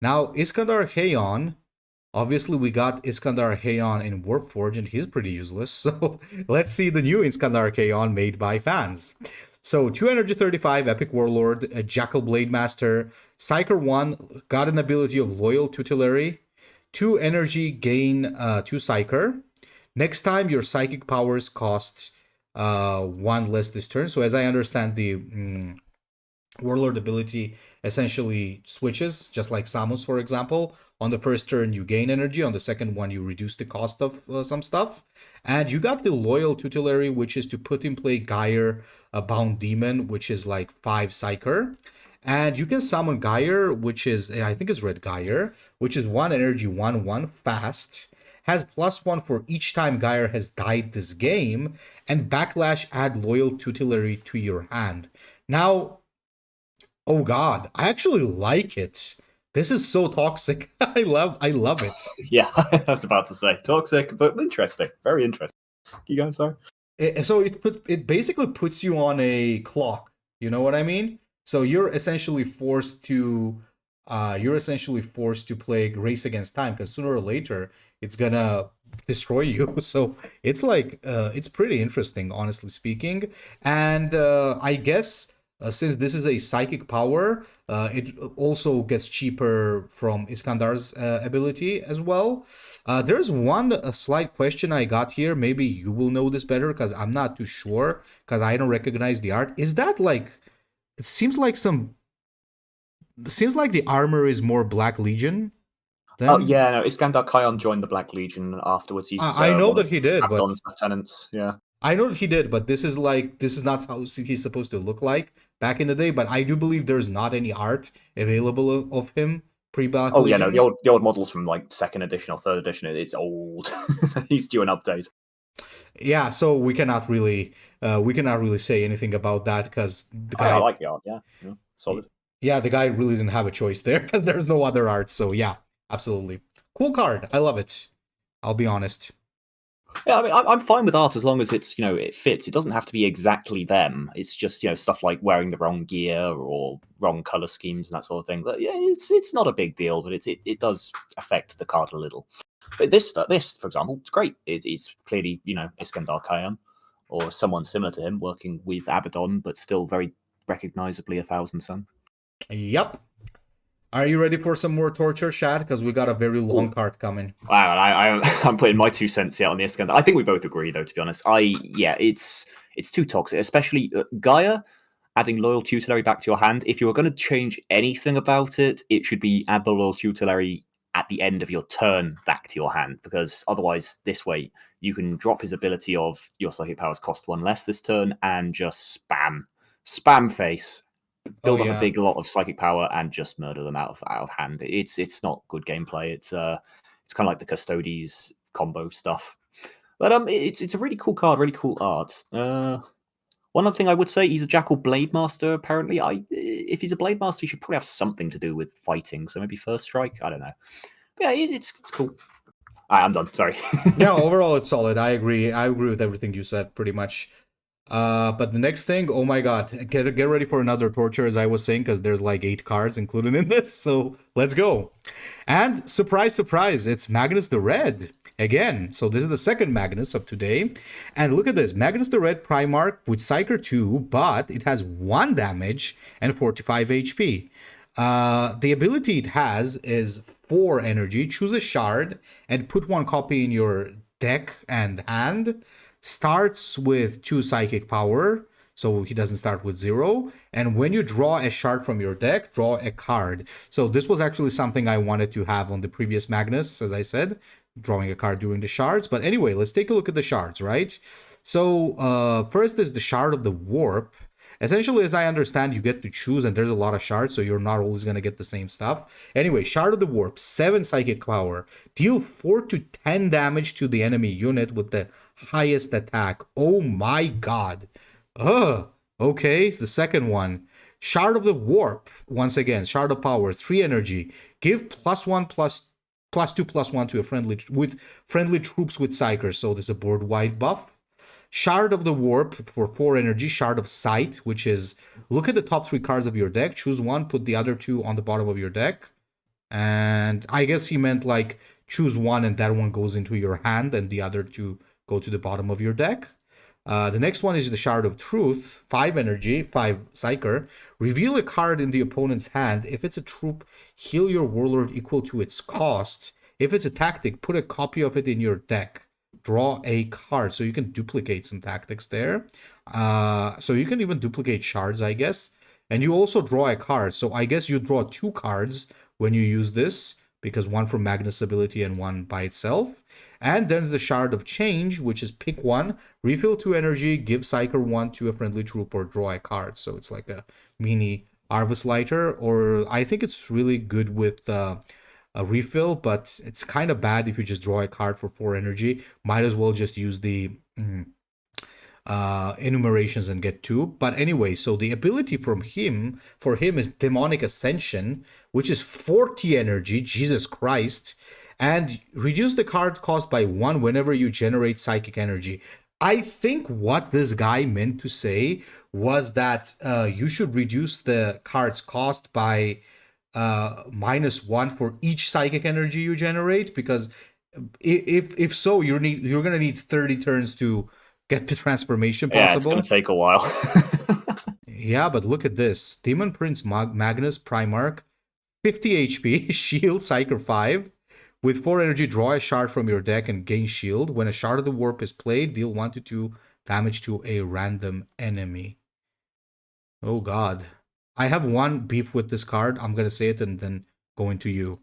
Now, Iskandar Hayon, obviously we got Iskandar Hayon in Warpforge, and he's pretty useless. So let's see the new Iskandar Hayon made by fans. So 2 energy 35, Epic Warlord, a Jackal Blade Master, Psyker 1, got an ability of Loyal Tutelary, 2 energy gain 2 Psyker. Next time your psychic powers costs one less this turn. So as I understand, the Warlord ability essentially switches, just like Samus, for example. On the first turn, you gain energy. On the second one, you reduce the cost of some stuff. And you got the Loyal Tutelary, which is to put in play Gyre, a Bound Demon, which is like 5 Psyker. And you can summon Gyre, which is, I think it's Red Gyre, which is 1 energy, 1/1, fast. Has +1 for each time Gyre has died this game. And Backlash, add Loyal Tutelary to your hand. Now, oh god, I actually like it. This is so toxic. I love it. Yeah, I was about to say toxic, but interesting. Very interesting. You going, sorry? So it basically puts you on a clock. You know what I mean? So you're essentially forced to play Race Against Time, because sooner or later it's gonna destroy you. So it's like it's pretty interesting, honestly speaking. And I guess since this is a psychic power, it also gets cheaper from Iskandar's ability as well. There's one slight question I got here. Maybe you will know this better, because I'm not too sure, because I don't recognize the art. Is that like... It seems like the armor is more Black Legion. Oh yeah, no, Iskandar Khayan joined the Black Legion afterwards. He's I know that he did, but Abaddon's lieutenants. Yeah, I know that he did, but this is not how he's supposed to look like back in the day. But I do believe there's not any art available of him pre-Black Legion. Oh yeah, no, the old models from like 2nd edition or 3rd edition. It's old. He's due an update. Yeah, so we cannot really say anything about that, because the guy... I like the art. Yeah, solid. Yeah, the guy really didn't have a choice there, because there's no other art. So yeah, absolutely cool card. I love it. I'll be honest. Yeah, I mean, I'm fine with art as long as it's, it fits. It doesn't have to be exactly them. It's just, stuff like wearing the wrong gear or wrong color schemes and that sort of thing. But yeah, it's not a big deal, but it does affect the card a little. But this, for example, it's great. It's clearly, Iskandar Khayan or someone similar to him working with Abaddon, but still very recognizably a Thousand Sun. Yep. Are you ready for some more torture, Shad? Because we got a very long card coming. Wow, I'm putting my 2 cents out on the Iskandar. I think we both agree, though, to be honest. It's too toxic, especially Gaia adding Loyal Tutelary back to your hand. If you were going to change anything about it, it should be add the Loyal Tutelary at the end of your turn back to your hand, because otherwise, this way, you can drop his ability of your psychic powers cost 1 less this turn and just spam face. Build up a big lot of psychic power and just murder them out of hand. It's not good gameplay. It's kind of like the Custodes combo stuff. But it's a really cool card, really cool art. One other thing I would say, he's a Jackal Blade Master. Apparently, if he's a Blade Master, he should probably have something to do with fighting. So maybe First Strike. I don't know. But yeah, it's cool. I'm done. Sorry. Yeah, overall it's solid. I agree. I agree with everything you said, pretty much. But the next thing, oh my god, get ready for another torture, as I was saying, because there's like 8 cards included in this, so let's go. And surprise, surprise, it's Magnus the Red again. So this is the second Magnus of today, and look at this, Magnus the Red Primarch with Psyker 2, but it has 1 damage and 45 HP. The ability it has is 4 energy, choose a shard, and put 1 copy in your deck and hand. Starts with 2 psychic power, so he doesn't start with 0. And when you draw a shard from your deck, draw a card. So this was actually something I wanted to have on the previous Magnus, as I said, drawing a card during the shards. But anyway, let's take a look at the shards, right? So first is the Shard of the Warp. Essentially, as I understand, you get to choose, and there's a lot of shards, so you're not always going to get the same stuff. Anyway, Shard of the Warp, 7 psychic power. Deal 4 to 10 damage to the enemy unit with the highest attack. Oh my god. Okay, the second one. Shard of the Warp, once again, Shard of Power, 3 energy. Give +1/+2/+1 to a friendly troops with Psyker, so there's a board-wide buff. Shard of the Warp for 4 energy, Shard of Sight, which is, look at the top 3 cards of your deck, choose 1, put the other 2 on the bottom of your deck. And I guess he meant like choose 1 and that one goes into your hand and the other 2 go to the bottom of your deck. The next one is the Shard of Truth, 5 energy, 5 Psyker. Reveal a card in the opponent's hand. If it's a troop, heal your Warlord equal to its cost. If it's a tactic, put a copy of it in your deck. draw a card. So you can duplicate some tactics there. So you can even duplicate shards, I guess. And you also draw a card. So I guess you draw 2 cards when you use this, because one from Magnus' ability and one by itself. And then the Shard of Change, which is pick one, refill 2 energy, give Psyker 1 to a friendly troop, or draw a card. So it's like a mini Arvis Lighter, or I think it's really good with a refill, but it's kind of bad if you just draw a card for 4 energy. Might as well just use the enumerations and get 2. But anyway, so the ability for him is Demonic Ascension, which is 40 energy, Jesus Christ, and reduce the card cost by 1 whenever you generate psychic energy. I think what this guy meant to say was that you should reduce the card's cost by -1 for each psychic energy you generate, because if so, you're gonna need 30 turns to get the transformation possible. Yeah, it's gonna take a while. Yeah, but look at this. Demon Prince Magnus Primarch, 50 HP, shield, Psyker 5. With 4 energy, draw a shard from your deck and gain shield. When a shard of the warp is played, deal 1 to 2 damage to a random enemy. Oh god. I have one beef with this card. I'm gonna say it and then go into you.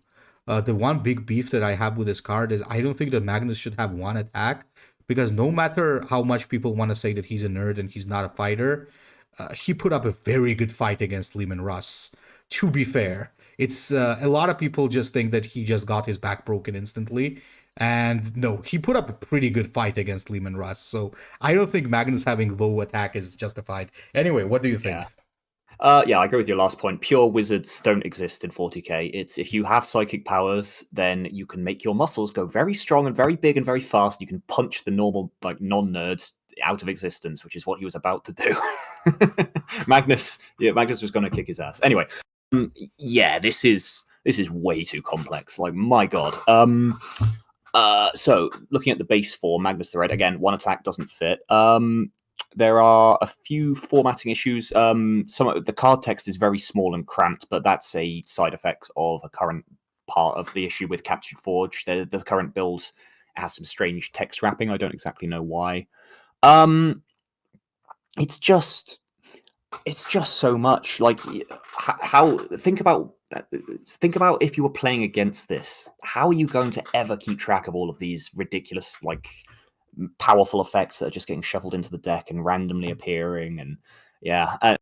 The one big beef that I have with this card is I don't think that Magnus should have 1 attack, because no matter how much people want to say that he's a nerd and he's not a fighter, he put up a very good fight against Lehman Russ. To be fair, it's a lot of people just think that he just got his back broken instantly, and no, he put up a pretty good fight against Lehman Russ. So I don't think Magnus having low attack is justified. Anyway, what do you think? Yeah, I agree with your last point. Pure wizards don't exist in 40k. It's if you have psychic powers, then you can make your muscles go very strong and very big and very fast. You can punch the normal, like, non-nerds out of existence, which is what he was about to do. Magnus was going to kick his ass. Anyway, yeah, this is way too complex. Like, my god. So looking at the base form, Magnus the Red, again, 1 attack doesn't fit. There are a few formatting issues. Some of the card text is very small and cramped, but that's a side effect of a current part of the issue with Captured Forge. The current build has some strange text wrapping. I don't exactly know why. It's just so much. Like, how think about if you were playing against this, how are you going to ever keep track of all of these ridiculous, like, powerful effects that are just getting shuffled into the deck and randomly appearing? And yeah, a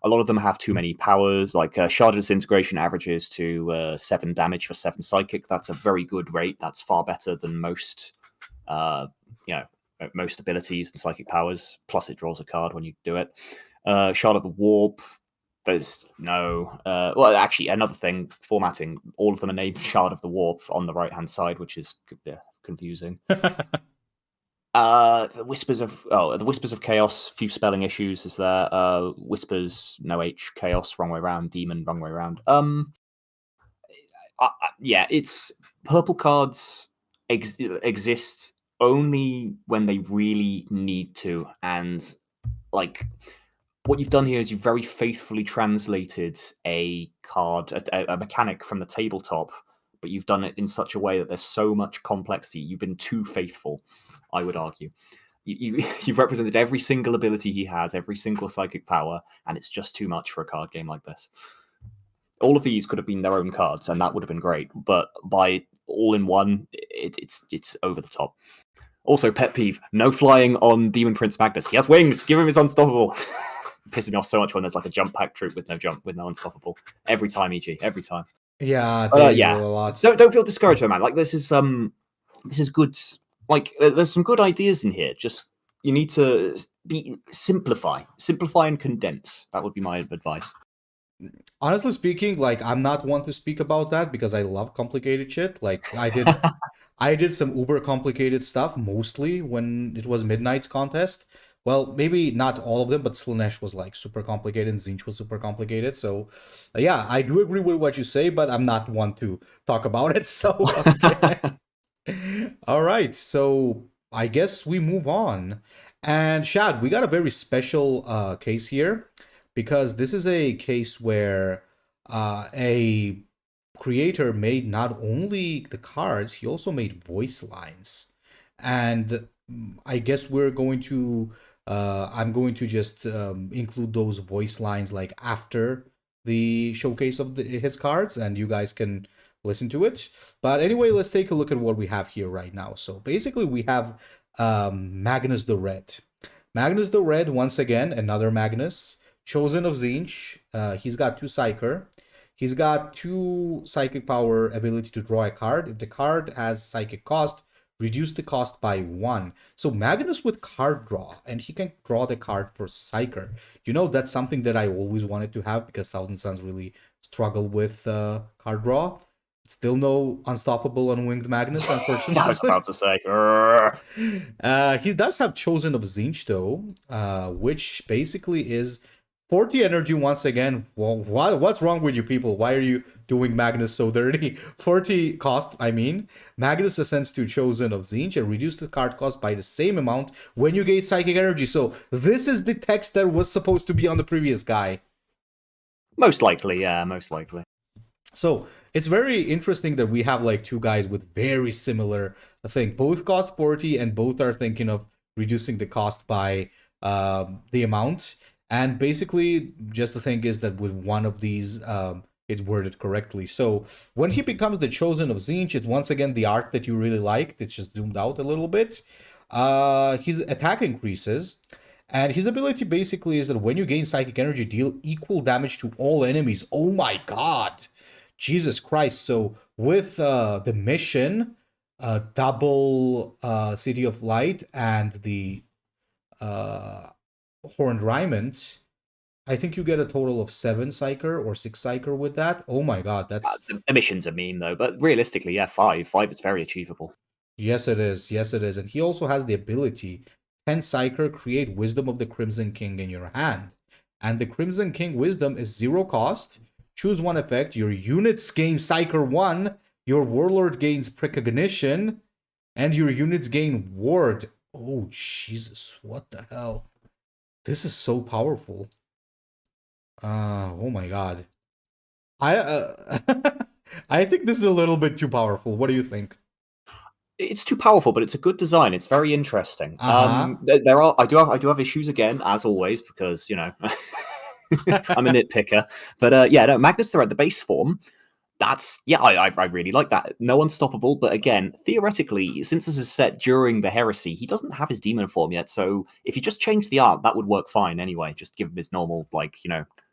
lot of them have too many powers. Like Shard of Disintegration averages to 7 damage for 7 psychic. That's a very good rate. That's far better than most most abilities and psychic powers, plus it draws a card when you do it. Shard of the Warp, there's no well, actually, another thing, formatting, all of them are named Shard of the Warp on the right hand side, which is confusing. The Whispers of Chaos, few spelling issues is there. Whispers, no H, Chaos, wrong way around, Demon, wrong way around. Yeah, it's purple cards exist only when they really need to, and like, what you've done here is you've very faithfully translated a card, a mechanic from the tabletop, but you've done it in such a way that there's so much complexity. You've been too faithful, I would argue. You've represented every single ability he has, every single psychic power, and it's just too much for a card game like this. All of these could have been their own cards, and that would have been great. But by all in one, it's over the top. Also, pet peeve: no flying on Demon Prince Magnus. He has wings. Give him his unstoppable. Pisses me off so much when there's like a jump pack troop with no unstoppable. Every time, EG. Every time. Yeah, yeah. A lot. Don't feel discouraged, man. Like, this is good. Like, there's some good ideas in here. Just, you need to simplify and condense. That would be my advice. Honestly speaking, like, I'm not one to speak about that because I love complicated shit. Like, I did some uber complicated stuff mostly when it was Midnight's contest. Well, maybe not all of them, but Slanesh was like super complicated and Zinch was super complicated. So, yeah, I do agree with what you say, but I'm not one to talk about it. So, okay. All right. So, I guess we move on. And Shad, we got a very special case here, because this is a case where a creator made not only the cards, he also made voice lines. and I guess we're going to I'm going to just include those voice lines like after the showcase of his cards, and you guys can listen to it. But anyway, let's take a look at what we have here right now. So basically, we have Magnus the Red. Magnus the Red, once again, another Magnus, chosen of Tzeentch. He's got 2 Psyker. He's got 2 Psychic Power ability to draw a card. If the card has Psychic cost, reduce the cost by 1. So Magnus with card draw, and he can draw the card for Psyker. You know, that's something that I always wanted to have because Thousand Suns really struggle with card draw. Still no unstoppable unwinged Magnus, unfortunately. I was about to say. He does have Chosen of Tzeentch, though, which basically is 40 energy once again. Well, what's wrong with you people? Why are you doing Magnus so dirty? 40 cost, I mean. Magnus ascends to Chosen of Tzeentch and reduce the card cost by the same amount when you gain Psychic Energy. So this is the text that was supposed to be on the previous guy. Most likely, yeah, most likely. So it's very interesting that we have like 2 guys with very similar thing. Both cost 40 and both are thinking of reducing the cost by the amount. And basically, just the thing is that with one of these, it's worded correctly. So when he becomes the Chosen of Tzeentch, it's once again the art that you really liked. It's just zoomed out a little bit. His attack increases. And his ability basically is that when you gain Psychic Energy, deal equal damage to all enemies. Oh my god! Jesus Christ. So with the mission, double City of Light, and the Horned Raiment, I think you get a total of 7 Psyker or 6 Psyker with that. Oh my god, that's... The missions are mean, though, but realistically, yeah, 5. 5 is very achievable. Yes, it is. Yes, it is. And he also has the ability, 10 Psyker, create Wisdom of the Crimson King in your hand. And the Crimson King Wisdom is 0 cost. Choose 1 effect. Your units gain Psyker 1. Your Warlord gains Precognition. And your units gain Ward. Oh, Jesus. What the hell? This is so powerful. Oh my god. I I think this is a little bit too powerful. What do you think? It's too powerful, but it's a good design. It's very interesting. Uh-huh. I do have issues again, as always, because I'm a nitpicker. But yeah, no, Magnus the Red, the base form. I really like that. No unstoppable, but again, theoretically, since this is set during the Heresy, he doesn't have his demon form yet. So if you just change the art, that would work fine anyway. Just give him his normal,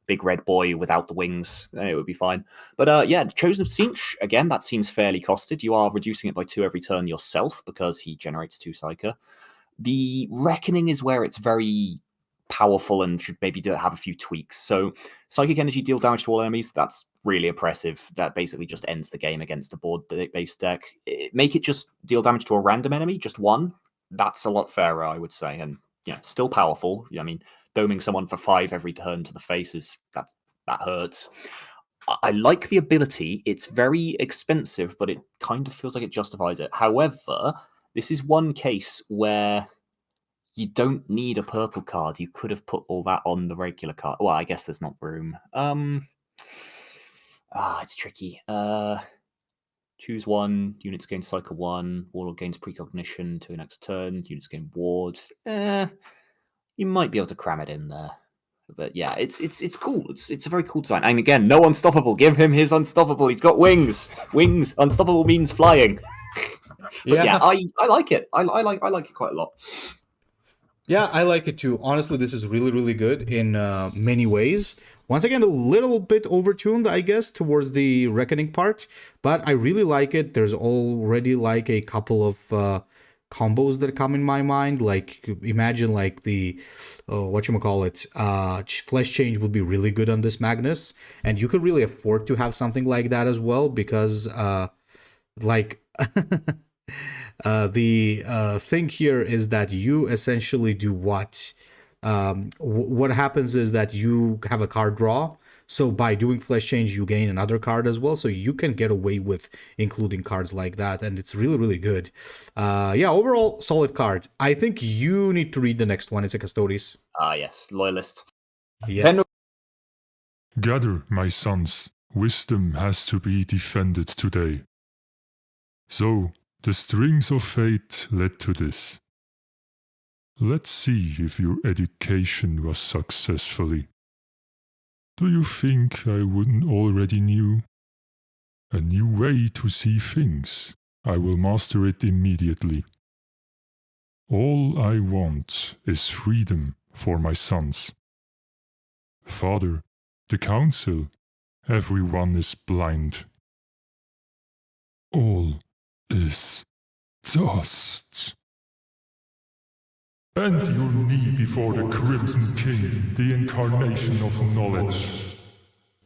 big red boy without the wings. It would be fine. But yeah, Chosen of Tzeentch, again, that seems fairly costed. You are reducing it by 2 every turn yourself because he generates 2 Psyker. The Reckoning is where it's very powerful and should maybe have a few tweaks. So Psychic Energy, deal damage to all enemies. That's really oppressive. That basically just ends the game against a board-based deck. Make it just deal damage to a random enemy, just 1. That's a lot fairer, I would say. And still powerful. I mean, doming someone for 5 every turn to the face that hurts. I like the ability. It's very expensive, but it kind of feels like it justifies it. However, this is one case where you don't need a purple card. You could have put all that on the regular card. Well, I guess there's not room. It's tricky. Choose 1. Units gain Psyker 1. Warlord gains Precognition to the next turn. Units gain Wards. You might be able to cram it in there. But yeah, it's cool. It's a very cool design. And again, no unstoppable. Give him his unstoppable. He's got wings. Wings. Unstoppable means flying. But yeah, I like it. I like it quite a lot. Yeah, I like it too. Honestly, this is really, really good in many ways. Once again, a little bit overtuned, I guess, towards the Reckoning part, but I really like it. There's already like a couple of combos that come in my mind. Like, imagine like the, Flesh Change would be really good on this Magnus, and you could really afford to have something like that as well, because the thing here is that you essentially do what? What happens is that you have a card draw. So by doing Flesh Change, you gain another card as well. So you can get away with including cards like that. And it's really, really good. Yeah, overall, solid card. I think you need to read the next one. It's a Custodes. Yes, Loyalist. Yes. Gather, my sons. Wisdom has to be defended today. So, The strings of fate led to this. Let's see if your education was successfully. Do you think I wouldn't already knew? A new way to see things. I will master it immediately. All I want is freedom for my sons. Father, the council, everyone is blind. All is dust. Bend your knee before the Crimson King, the incarnation of knowledge.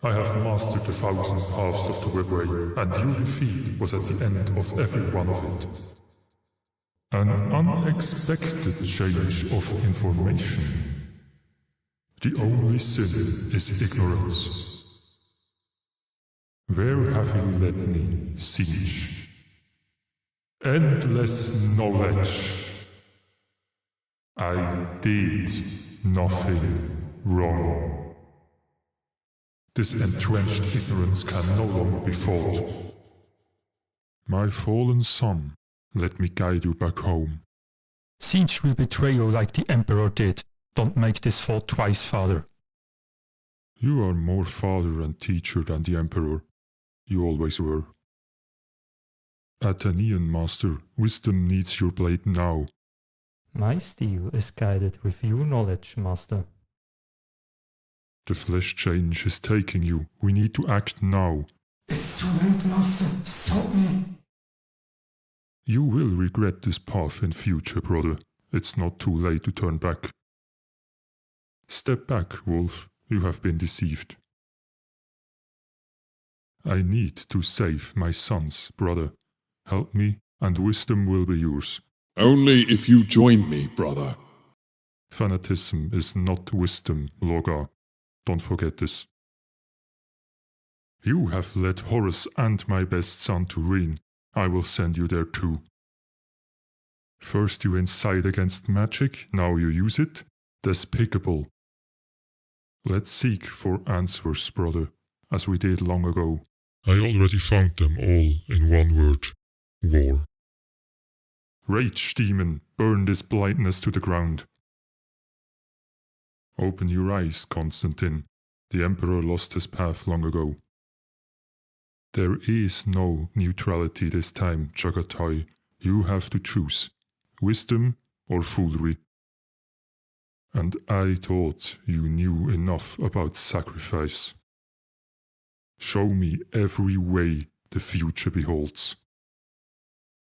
I have mastered 1,000 paths of the way, and your defeat was at the end of every one of it. An unexpected change of information. The only sin is ignorance. Where have you led me, Siege? Endless knowledge. I did nothing wrong. This entrenched ignorance can no longer be fought. My fallen son, let me guide you back home. Siege will betray you like the Emperor did. Don't make this fault twice, Father. You are more father and teacher than the Emperor. You always were. Athenian Master, wisdom needs your blade now. My steel is guided with your knowledge, Master. The flesh change is taking you. We need to act now. It's too late, Master. Stop me. You will regret this path in future, brother. It's not too late to turn back. Step back, Wolf. You have been deceived. I need to save my sons, brother. Help me, and wisdom will be yours. Only if you join me, brother. Fanatism is not wisdom, Loga. Don't forget this. You have led Horus and my best son to ruin. I will send you there too. First you incite against magic, now you use it? Despicable. Let's seek for answers, brother, as we did long ago. I already found them all in one word. War. Rage, demon, burn this blindness to the ground. Open your eyes, Constantine. The Emperor lost his path long ago. There is no neutrality this time, Chagatai. You have to choose. Wisdom or foolery. And I thought you knew enough about sacrifice. Show me every way the future beholds.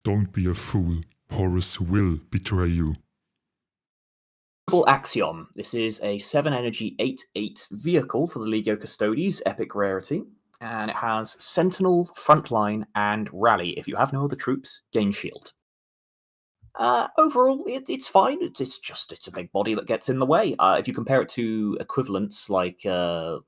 Don't be a fool. Horus will betray you. Axiom. This is a 7 energy 8/8 vehicle for the Legio Custodes, epic rarity, and it has Sentinel, Frontline, and Rally. If you have no other troops, gain shield. Overall, it's fine. It's a big body that gets in the way. If you compare it to equivalents like I've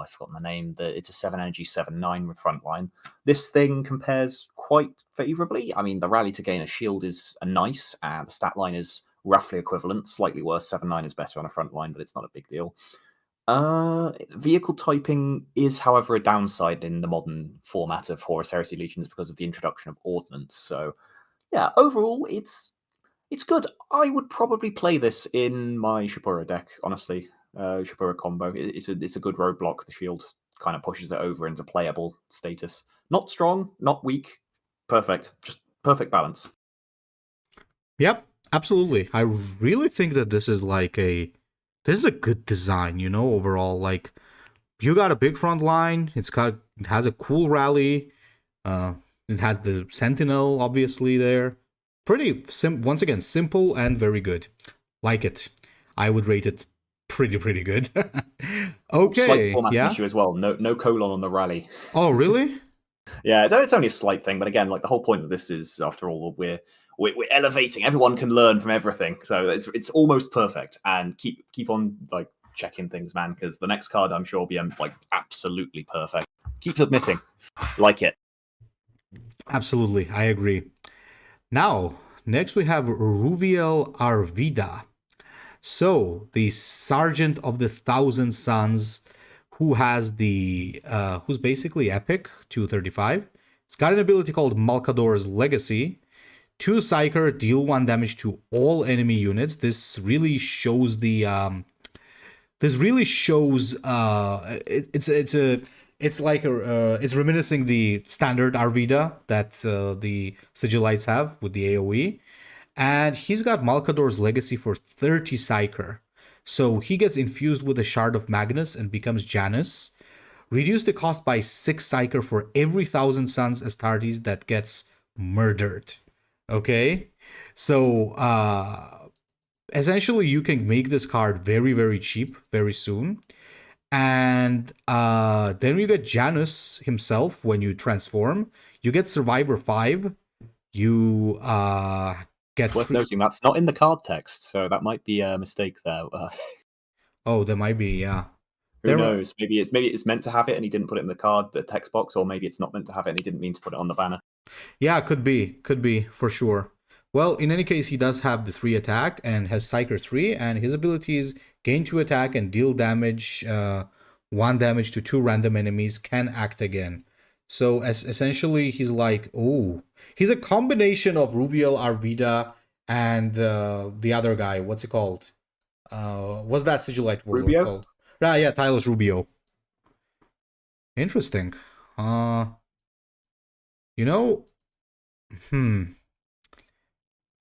forgotten the name. It's a 7 energy 7/9 with Frontline. This thing compares quite favorably. I mean, the Rally to gain a shield is nice, and the stat line is roughly equivalent. Slightly worse. 7/9 is better on a Frontline, but it's not a big deal. Vehicle typing is, however, a downside in the modern format of Horus Heresy Legions because of the introduction of ordnance. So, yeah, overall, it's good. I would probably play this in my Shapura deck, honestly. Shapura combo. It's a good roadblock. The shield kind of pushes it over into playable status. Not strong, not weak. Perfect. Just perfect balance. Yep, absolutely. I really think that this is a good design, overall. Like, you got a big front line, it has a cool rally, it has the Sentinel obviously there. Pretty once again, simple and very good. Like it. I would rate it pretty good. Okay. Slight format yeah. issue as well. No colon on the rally. Oh, really? Yeah, it's only a slight thing, but again, like the whole point of this is, after all, we're elevating. Everyone can learn from everything, so it's almost perfect. And keep on like checking things, man, because the next card I'm sure will be like absolutely perfect. Keep submitting, like it. Absolutely, I agree. Now, next we have Ruviel Arvida. So, the Sergeant of the Thousand Suns, who has who's basically epic, 235. It's got an ability called Malkador's Legacy. 2 Psyker, deal 1 damage to all enemy units. This really shows the it's reminiscing the standard Arvida that the Sigillites have with the AoE. And he's got Malkador's Legacy for 30 Psyker. So he gets infused with a Shard of Magnus and becomes Janus. Reduce the cost by 6 Psyker for every 1,000 Suns Astartes that gets murdered. Okay? So, essentially, you can make this card very, very cheap very soon. And then you get Janus himself when you transform. You get Survivor 5. You get... Worth noting, that's not in the card text, so that might be a mistake there. Oh, there might be, yeah. Who knows? Maybe it's meant to have it and he didn't put it in the text box, or maybe it's not meant to have it and he didn't mean to put it on the banner. Yeah, could be for sure. Well, in any case, he does have the 3 attack and has Psyker 3, and his abilities gain 2 attack and deal damage, 1 damage to 2 random enemies, can act again. So essentially, he's like, oh, he's a combination of Ruviel, Arvida, and the other guy. What's it called? What's that Sigillite warlord Rubio? called? Yeah, Tylus Rubio. Interesting.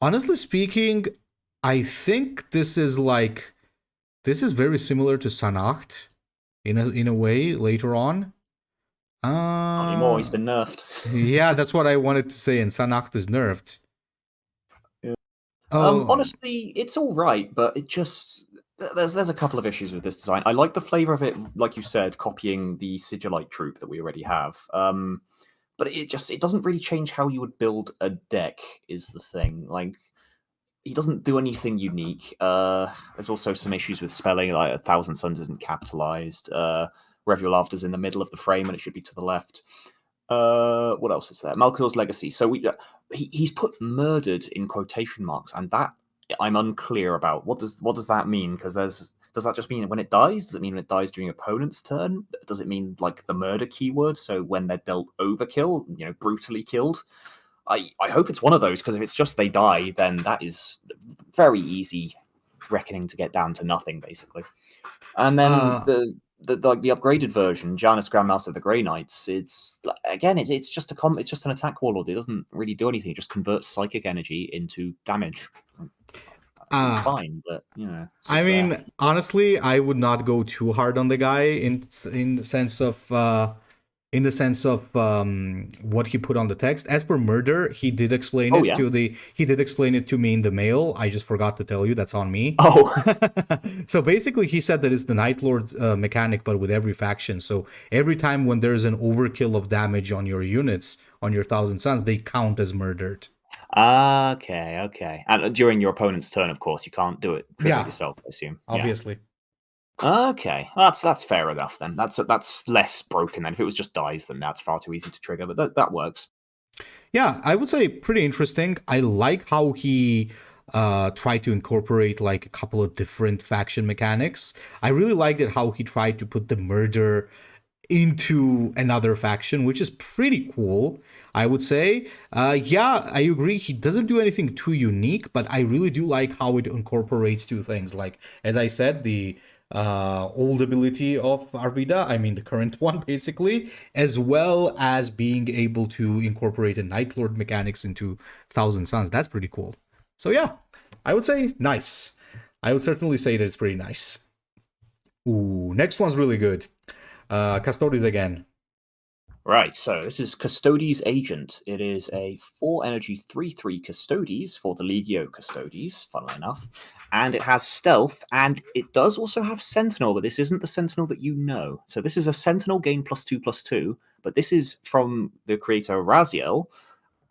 Honestly speaking, I think this is very similar to Sanacht in a way later on. Not anymore, he's been nerfed. Yeah, that's what I wanted to say, and Sanacht is nerfed. Yeah. Oh. Honestly, it's all right, but it just there's a couple of issues with this design. I like the flavor of it, like you said, copying the Sigillite troop that we already have. But it doesn't really change how you would build a deck, is the thing. Like, he doesn't do anything unique. There's also some issues with spelling, like 1,000 Suns isn't capitalized. Revival Laughter's in the middle of the frame and it should be to the left. What else is there? Malkador's Legacy. So he's put murdered in quotation marks, and that I'm unclear about. What does that mean? Because does that just mean when it dies? Does it mean when it dies during opponent's turn? Does it mean like the murder keyword? So when they're dealt overkill, brutally killed? I hope it's one of those, because if it's just they die, then that is very easy reckoning to get down to nothing, basically. And then the upgraded version, Janus Grandmaster of the Grey Knights, it's just an attack warlord. It doesn't really do anything. It just converts psychic energy into damage. It's fine, but I mean, honestly, I would not go too hard on the guy in the sense of what he put on the text. As for murder, he did explain it to me in the mail. I just forgot to tell you. That's on me. Oh. So basically, he said that it's the Night Lord mechanic, but with every faction. So every time when there's an overkill of damage on your units, on your 1,000 Suns, they count as murdered. Okay. And during your opponent's turn, of course, you can't do it yourself, I assume. Obviously. Yeah. Okay, that's fair enough then. That's less broken than if it was just dies, then that's far too easy to trigger, but that works. Yeah, I would say pretty interesting. I like how he tried to incorporate like a couple of different faction mechanics. I really liked it how he tried to put the murder into another faction, which is pretty cool, I would say. Yeah, I agree. He doesn't do anything too unique, but I really do like how it incorporates two things. Like, as I said, the old ability of Arvida, I mean the current one basically, as well as being able to incorporate a Night Lord mechanics into 1,000 Suns. That's pretty cool. So yeah, I would say nice. I would certainly say that it's pretty nice. Ooh, next one's really good. Custodes again. Right, so this is Custodes Agent. It is a 4 energy 3/3 Custodes for the Legio Custodes, funnily enough. And it has Stealth, and it does also have Sentinel, but this isn't the Sentinel that you know. So this is a Sentinel gain +2/+2, but this is from the creator Raziel,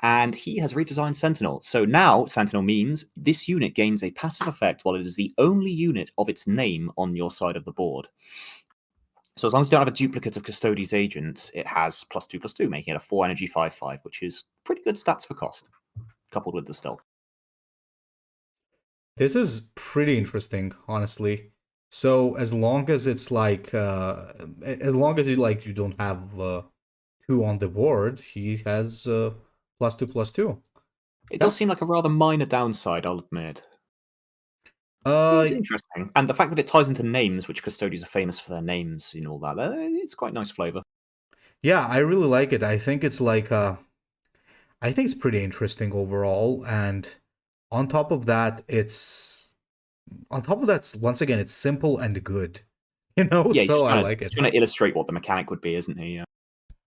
and he has redesigned Sentinel. So now Sentinel means this unit gains a passive effect while it is the only unit of its name on your side of the board. So as long as you don't have a duplicate of Custodes Agent, it has +2/+2, making it a 4 energy 5/5, which is pretty good stats for cost, coupled with the stealth. This is pretty interesting, honestly. So as long as it's like, as long as you don't have 2 on the board, he has +2/+2. It does seem like a rather minor downside, I'll admit. It's interesting. And the fact that it ties into names, which custodians are famous for their names and all that, it's quite nice flavour. Yeah, I really like it. I think it's like I think it's pretty interesting overall, and on top of that, once again, it's simple and good. You know, Yeah, so I like it. He's trying to illustrate what the mechanic would be, isn't he?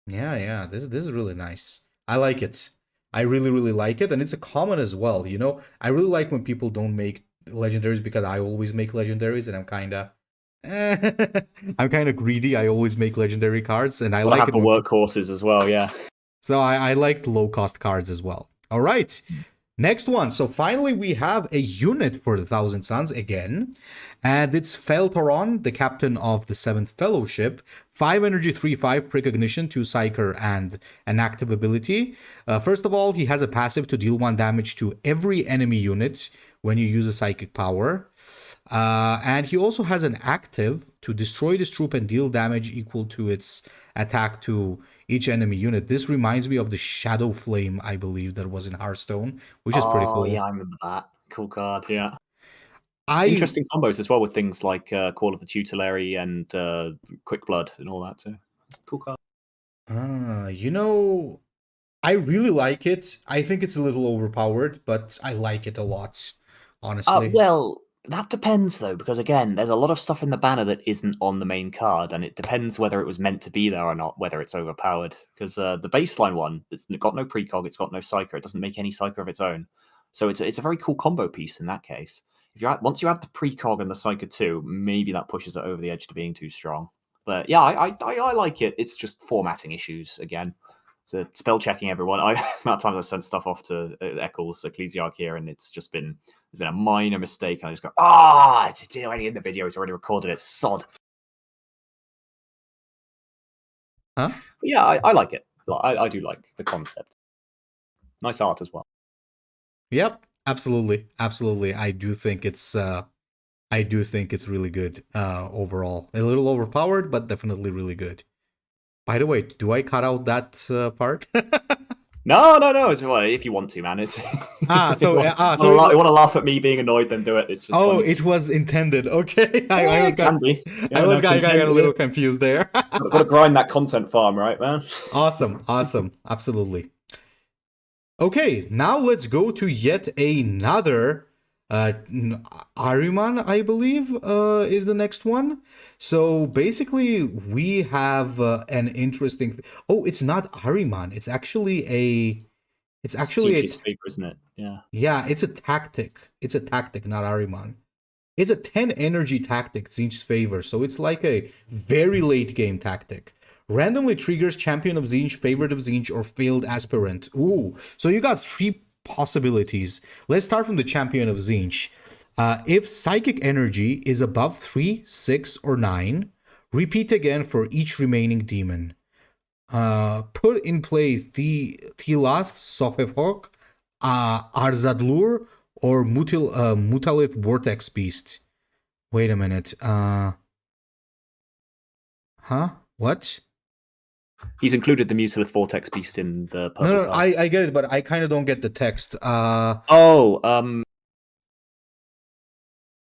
Yeah. This is really nice. I like it. I really, really like it, and it's a common as well. You know, I really like when people don't make legendaries because I always make legendaries, and I'm kind of greedy. I always make legendary cards, and I Well, like have it the when workhorses as well, yeah. so I like the low cost cards as well. All right. Next one. So finally we have a unit for the Thousand Suns again. And it's Feltoron, the captain of the 7th Fellowship. 5 energy, 3/5 precognition, 2 psyker, and an active ability. First of all, he has a passive to deal 1 damage to every enemy unit when you use a psychic power. And he also has an active to destroy this troop and deal damage equal to its attack to each enemy unit. This reminds me of the Shadow Flame, I believe, that was in Hearthstone, which is pretty cool. Yeah, I remember that. Cool card, yeah. Interesting combos as well with things like Call of the Tutelary and Quick Blood and all that too. Cool card. You know, I really like it. I think it's a little overpowered, but I like it a lot, honestly. Well, that depends though, because again, there's a lot of stuff in the banner that isn't on the main card, and it depends whether it was meant to be there or not, whether it's overpowered. Because the baseline one, it's got no precog, it's got no psyker, it doesn't make any psyker of its own. So it's a very cool combo piece in that case. Once you add the precog and the psyker too, maybe that pushes it over the edge to being too strong. But yeah, I like it. It's just formatting issues again. So spell checking everyone. Amount of times I sent stuff off to Eccles, Ecclesiarch here, and there's been a minor mistake, and I just go, it's already in the video, it's already recorded it, sod. Huh? But yeah, I like it. I do like the concept. Nice art as well. Yep, absolutely. I do think it's really good overall. A little overpowered, but definitely really good. By the way, do I cut out that part? No. It's if you want to, man. It's so you want to laugh at me being annoyed, then do it. It's just funny. It was intended. Okay, I got a little confused there. Got to grind that content farm, right, man? Awesome, absolutely. Okay, now let's go to yet another Ahriman, I believe, is the next one. So basically, we have an interesting. It's not Ahriman. It's actually Tzeentch's favor, isn't it? Yeah. Yeah, it's a tactic. It's a tactic, not Ahriman. It's a 10 energy tactic, Tzeentch's favor. So it's like a very late game tactic. Randomly triggers Champion of Tzeentch, Favorite of Tzeentch, or Failed Aspirant. Ooh, so you got 3 possibilities. Let's start from the Champion of Tzeentch. If psychic energy is above 3, 6, or 9, repeat again for each remaining demon. Put in play Thilath, Sofefok, Arzadlur, or Mutalith Vortex Beast. Wait a minute. What? He's included the Mutalith Vortex Beast in the purple No, card. I get it, but I kind of don't get the text. Oh,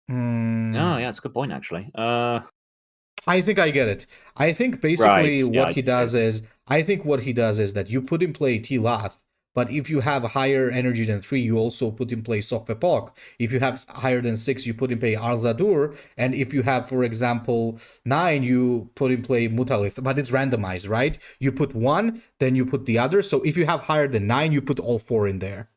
yeah, it's a good point, actually. I think I get it. I think basically what he does is that you put in play Tilath, but if you have higher energy than 3, you also put in play Sofepok. If you have higher than 6, you put in play Arzadur, and if you have, for example, 9, you put in play Mutalith, but it's randomized, right? You put 1, then you put the other. So if you have higher than 9, you put all 4 in there.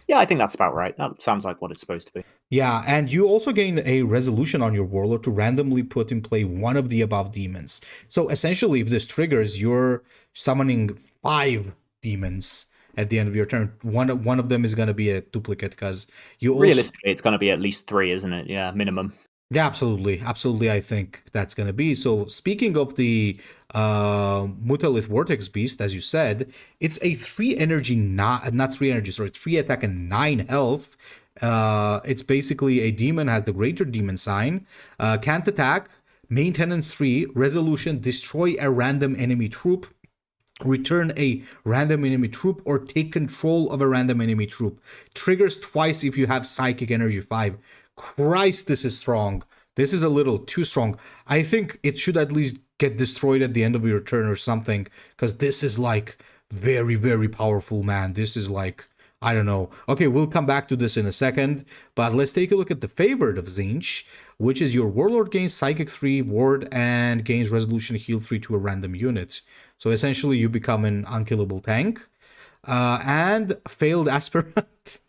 Yeah, I think that's about right. That sounds like what it's supposed to be. Yeah, and you also gain a resolution on your warlord to randomly put in play one of the above demons. So essentially, if this triggers, you're summoning 5 demons at the end of your turn. One of them is going to be a duplicate because you also... Realistically, it's going to be at least 3, isn't it? Yeah, minimum. Yeah, absolutely. I think that's going to be. So speaking of the Mutalith Vortex Beast, as you said, it's a 3 energy, not 3 energy, sorry, 3 attack and 9 health. It's basically a demon, has the greater demon sign, can't attack, maintenance 3, resolution, destroy a random enemy troop, Return a random enemy troop or take control of a random enemy troop. Triggers twice if you have Psychic Energy 5. Christ, this is strong. This is a little too strong. I think it should at least get destroyed at the end of your turn or something, because this is like very, very powerful, man. This is like, I don't know. Okay, we'll come back to this in a second, but let's take a look at the favorite of Tzeentch, which is your Warlord gains Psychic 3 ward and gains Resolution Heal 3 to a random unit. So essentially you become an unkillable tank. And Failed Aspirant.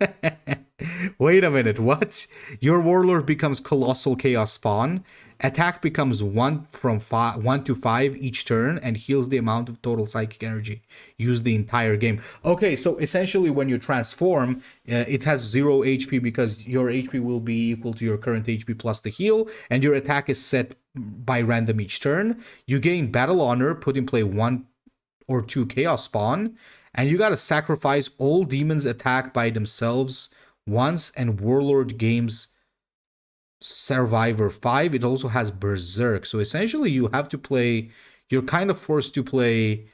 Wait a minute, what? Your Warlord becomes Colossal Chaos Spawn. Attack becomes 1 to 5 each turn and heals the amount of total psychic energy used the entire game. Okay, so essentially when you transform, it has 0 HP because your HP will be equal to your current HP plus the heal, and your attack is set by random each turn. You gain Battle Honor, put in play 1 or 2 Chaos Spawn, and you gotta sacrifice all demons attack by themselves once, and Warlord gains Survivor 5. It also has Berserk. So essentially you have to play, you're kind of forced to play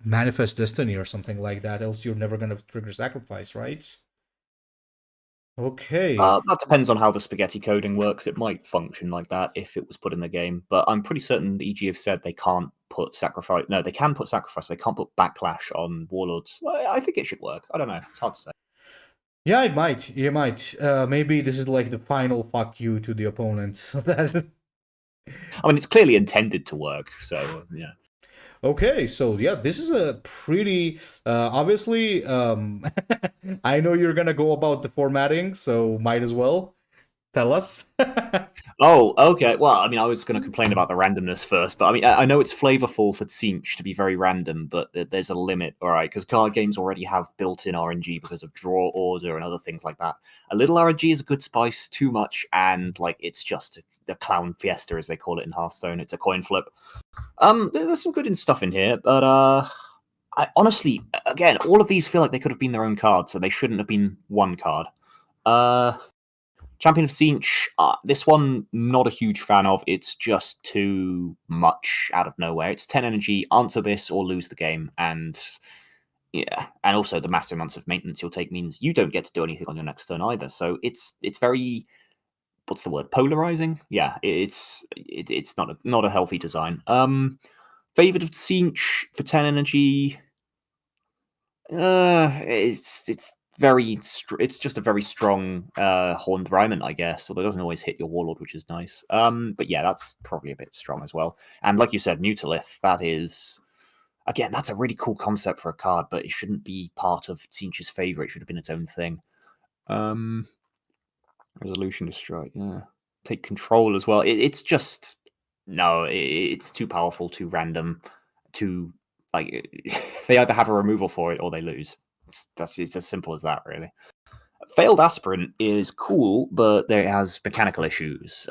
Manifest Destiny or something like that, else you're never gonna trigger sacrifice, right? Okay. That depends on how the spaghetti coding works. It might function like that if it was put in the game, but I'm pretty certain the EG have said they can't put sacrifice. No, they can put sacrifice, but they can't put backlash on Warlords. I think it should work. I don't know. It's hard to say. Yeah, it might. It might. Maybe this is like the final fuck you to the opponent. So that. I mean, it's clearly intended to work. So yeah. Okay, so yeah, this is a pretty obviously. I know you're gonna go about the formatting, so might as well tell us. Oh, okay. Well, I mean, I was going to complain about the randomness first, but I mean, I know it's flavorful for Tzeentch to be very random, but there's a limit, all right? Because card games already have built-in RNG because of draw order and other things like that. A little RNG is a good spice, too much, and like it's just a clown fiesta, as they call it in Hearthstone. It's a coin flip. There's some good stuff in here, but I honestly, again, all of these feel like they could have been their own cards, so they shouldn't have been one card. Champion of Tzeentch, this one, not a huge fan of. It's just too much out of nowhere. It's 10 energy, answer this or lose the game. And yeah, and also the massive amounts of maintenance you'll take means you don't get to do anything on your next turn either. So it's very, what's the word, polarizing? Yeah, it's not a healthy design. Favored of Tzeentch for 10 energy, it's just a very strong Horned Ryman, I guess, although it doesn't always hit your Warlord, which is nice. But yeah, that's probably a bit strong as well. And like you said, Mutalith, that is, again, that's a really cool concept for a card, but it shouldn't be part of Tzeentch's favor. It should have been its own thing. Resolution Destroy, yeah. Take Control as well. It's just, no, it's too powerful, too random, too, like, they either have a removal for it or they lose. It's as simple as that, really. Failed Aspirant is cool, but it has mechanical issues.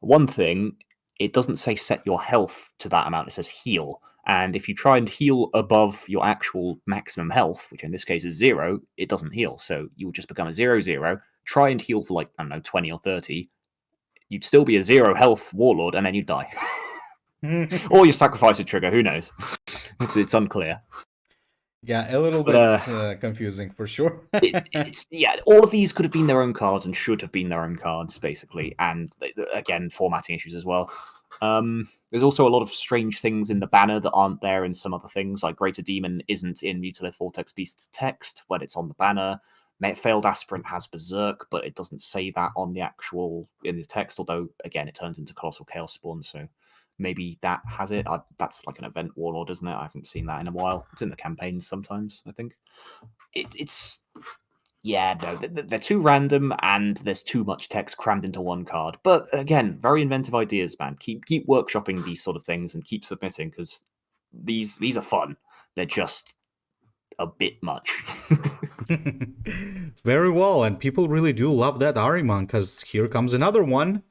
One thing, it doesn't say set your health to that amount, it says heal. And if you try and heal above your actual maximum health, which in this case is 0, it doesn't heal. So you would just become a 0/0, try and heal for like, I don't know, 20 or 30. You'd still be a 0 health Warlord, and then you'd die. Or your sacrifice would trigger, who knows? It's unclear. Yeah, a little bit confusing for sure. Yeah, all of these could have been their own cards and should have been their own cards, basically. And again, formatting issues as well. There's also a lot of strange things in the banner that aren't there in some other things, like Greater Demon isn't in Mutalith Vortex Beast's text when it's on the banner. Failed Aspirant has Berserk, but it doesn't say that on the in the text, although, again, it turns into Colossal Chaos Spawn, so maybe that has it. That's like an event Warlord, isn't it? I haven't seen that in a while. It's in the campaigns sometimes, I think. Yeah, no, they're too random, and there's too much text crammed into one card. But again, very inventive ideas, man. Keep workshopping these sort of things and keep submitting, because these are fun. They're just a bit much. Very well, and people really do love that Ahriman, because here comes another one.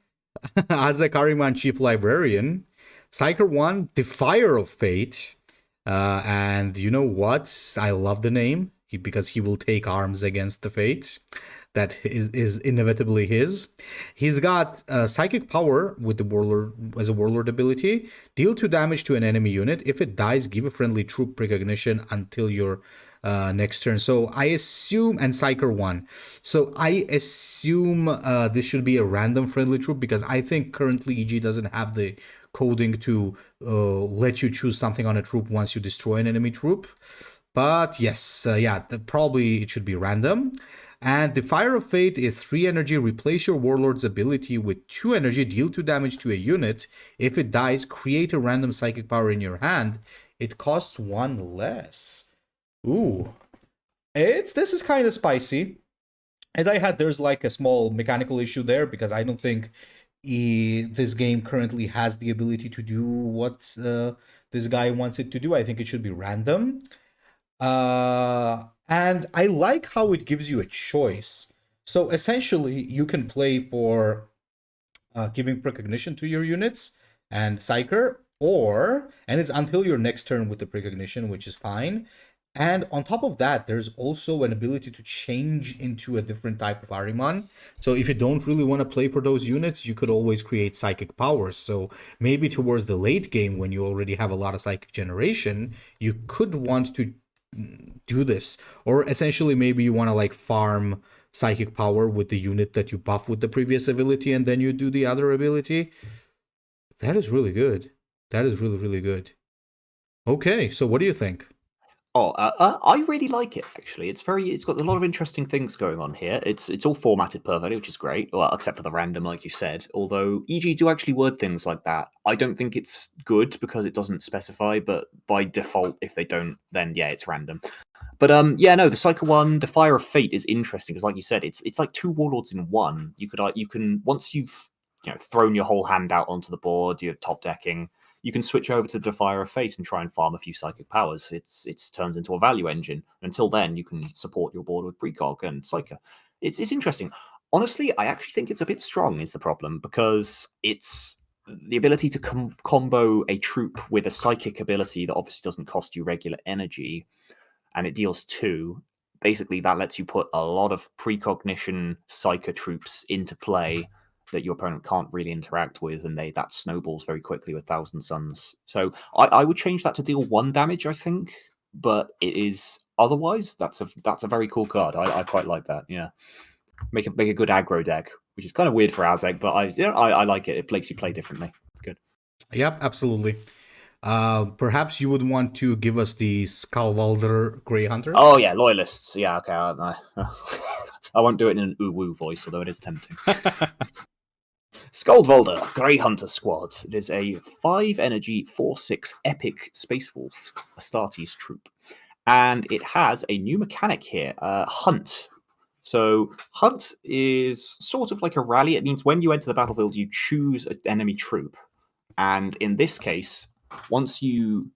Azek Ahriman, Chief Librarian. Psyker 1, Defier of Fate. And you know what? I love the name, because he will take arms against the Fates. that is inevitably his. He's got psychic power with the warlord as a warlord ability. Deal 2 damage to an enemy unit. If it dies, give a friendly troop precognition until your next turn. So I assume, and Psyker 1. So I assume this should be a random friendly troop, because I think currently EG doesn't have the coding to let you choose something on a troop once you destroy an enemy troop. But yes, probably it should be random. And the Fire of Fate is 3 energy. Replace your warlord's ability with 2 energy. Deal 2 damage to a unit. If it dies, create a random psychic power in your hand. It costs 1 less. Ooh, this is kind of spicy. As I had, there's like a small mechanical issue there, because I don't think this game currently has the ability to do what this guy wants it to do. I think it should be random. And I like how it gives you a choice. So essentially, you can play for giving precognition to your units and Psyker, and it's until your next turn with the precognition, which is fine. And on top of that, there's also an ability to change into a different type of Ahriman. So if you don't really want to play for those units, you could always create psychic powers. So maybe towards the late game, when you already have a lot of psychic generation, you could want to do this. Or essentially, maybe you want to like farm psychic power with the unit that you buff with the previous ability, and then you do the other ability. That is really good. That is really, really good. Okay, so what do you think? I really like it, actually. It's got a lot of interesting things going on here. It's all formatted perfectly, which is great. Well, except for the random, like you said. Although EG do actually word things like that. I don't think it's good because it doesn't specify, but by default, if they don't, then yeah, it's random. But the Psycho 1, the Fire of Fate is interesting because, like you said, it's like 2 warlords in one. You can once you've thrown your whole hand out onto the board, you're top decking, you can switch over to Defier of Fate and try and farm a few psychic powers. It turns into a value engine. Until then, you can support your board with precog and psyker. It's interesting. Honestly, I actually think it's a bit strong is the problem, because it's the ability to combo a troop with a psychic ability that obviously doesn't cost you regular energy, and it deals 2. Basically, that lets you put a lot of precognition psyker troops into play that your opponent can't really interact with, and that snowballs very quickly with Thousand Suns. So I would change that to deal 1 damage, I think, but it is otherwise that's a very cool card. I quite like that. Yeah, make a good aggro deck, which is kind of weird for Azeg, but I like it. It makes you play differently. It's good. Yep, absolutely. Perhaps you would want to give us the Skalwalder Grey Hunter. Oh yeah, loyalists. Yeah, okay. I won't do it in an uwu voice, although it is tempting. Skaldwalder, Grey Hunter Squad. It is a 5 energy, 4/6 epic Space Wolf, Astartes troop. And it has a new mechanic here, Hunt. So Hunt is sort of like a rally. It means when you enter the battlefield, you choose an enemy troop. And in this case, once you...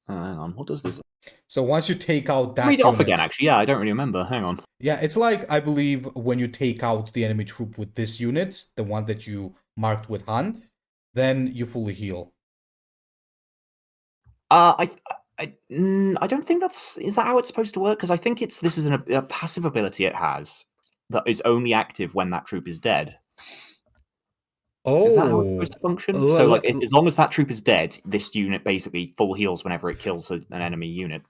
hang on, what does this... So once you take out that read it unit, off again, actually. Yeah, I don't really remember. Hang on. Yeah, it's like, I believe, when you take out the enemy troop with this unit, the one that you marked with Hunt, then you fully heal. I don't think is that how it's supposed to work? Because I think this is a passive ability it has that is only active when that troop is dead. Oh, is that how it's supposed to function? So, like, as long as that troop is dead, this unit basically full heals whenever it kills an enemy unit.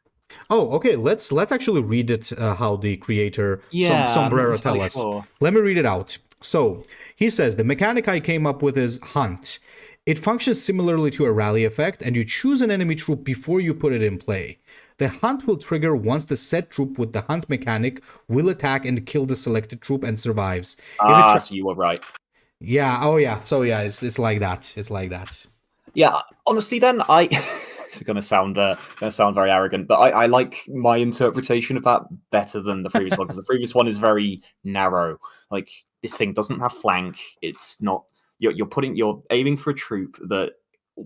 Oh, okay. Let's actually read it. How the creator Sombrero tell us. Sure. Let me read it out. So he says the mechanic I came up with is Hunt. It functions similarly to a rally effect, and you choose an enemy troop before you put it in play. The Hunt will trigger once the set troop with the Hunt mechanic will attack and kill the selected troop and survives. So you were right. Yeah. Oh, yeah. So yeah, it's like that. It's like that. Yeah. Honestly, then it's going to sound very arrogant, but I like my interpretation of that better than the previous one, because the previous one is very narrow. Like, this thing doesn't have flank. It's not. You're aiming for a troop that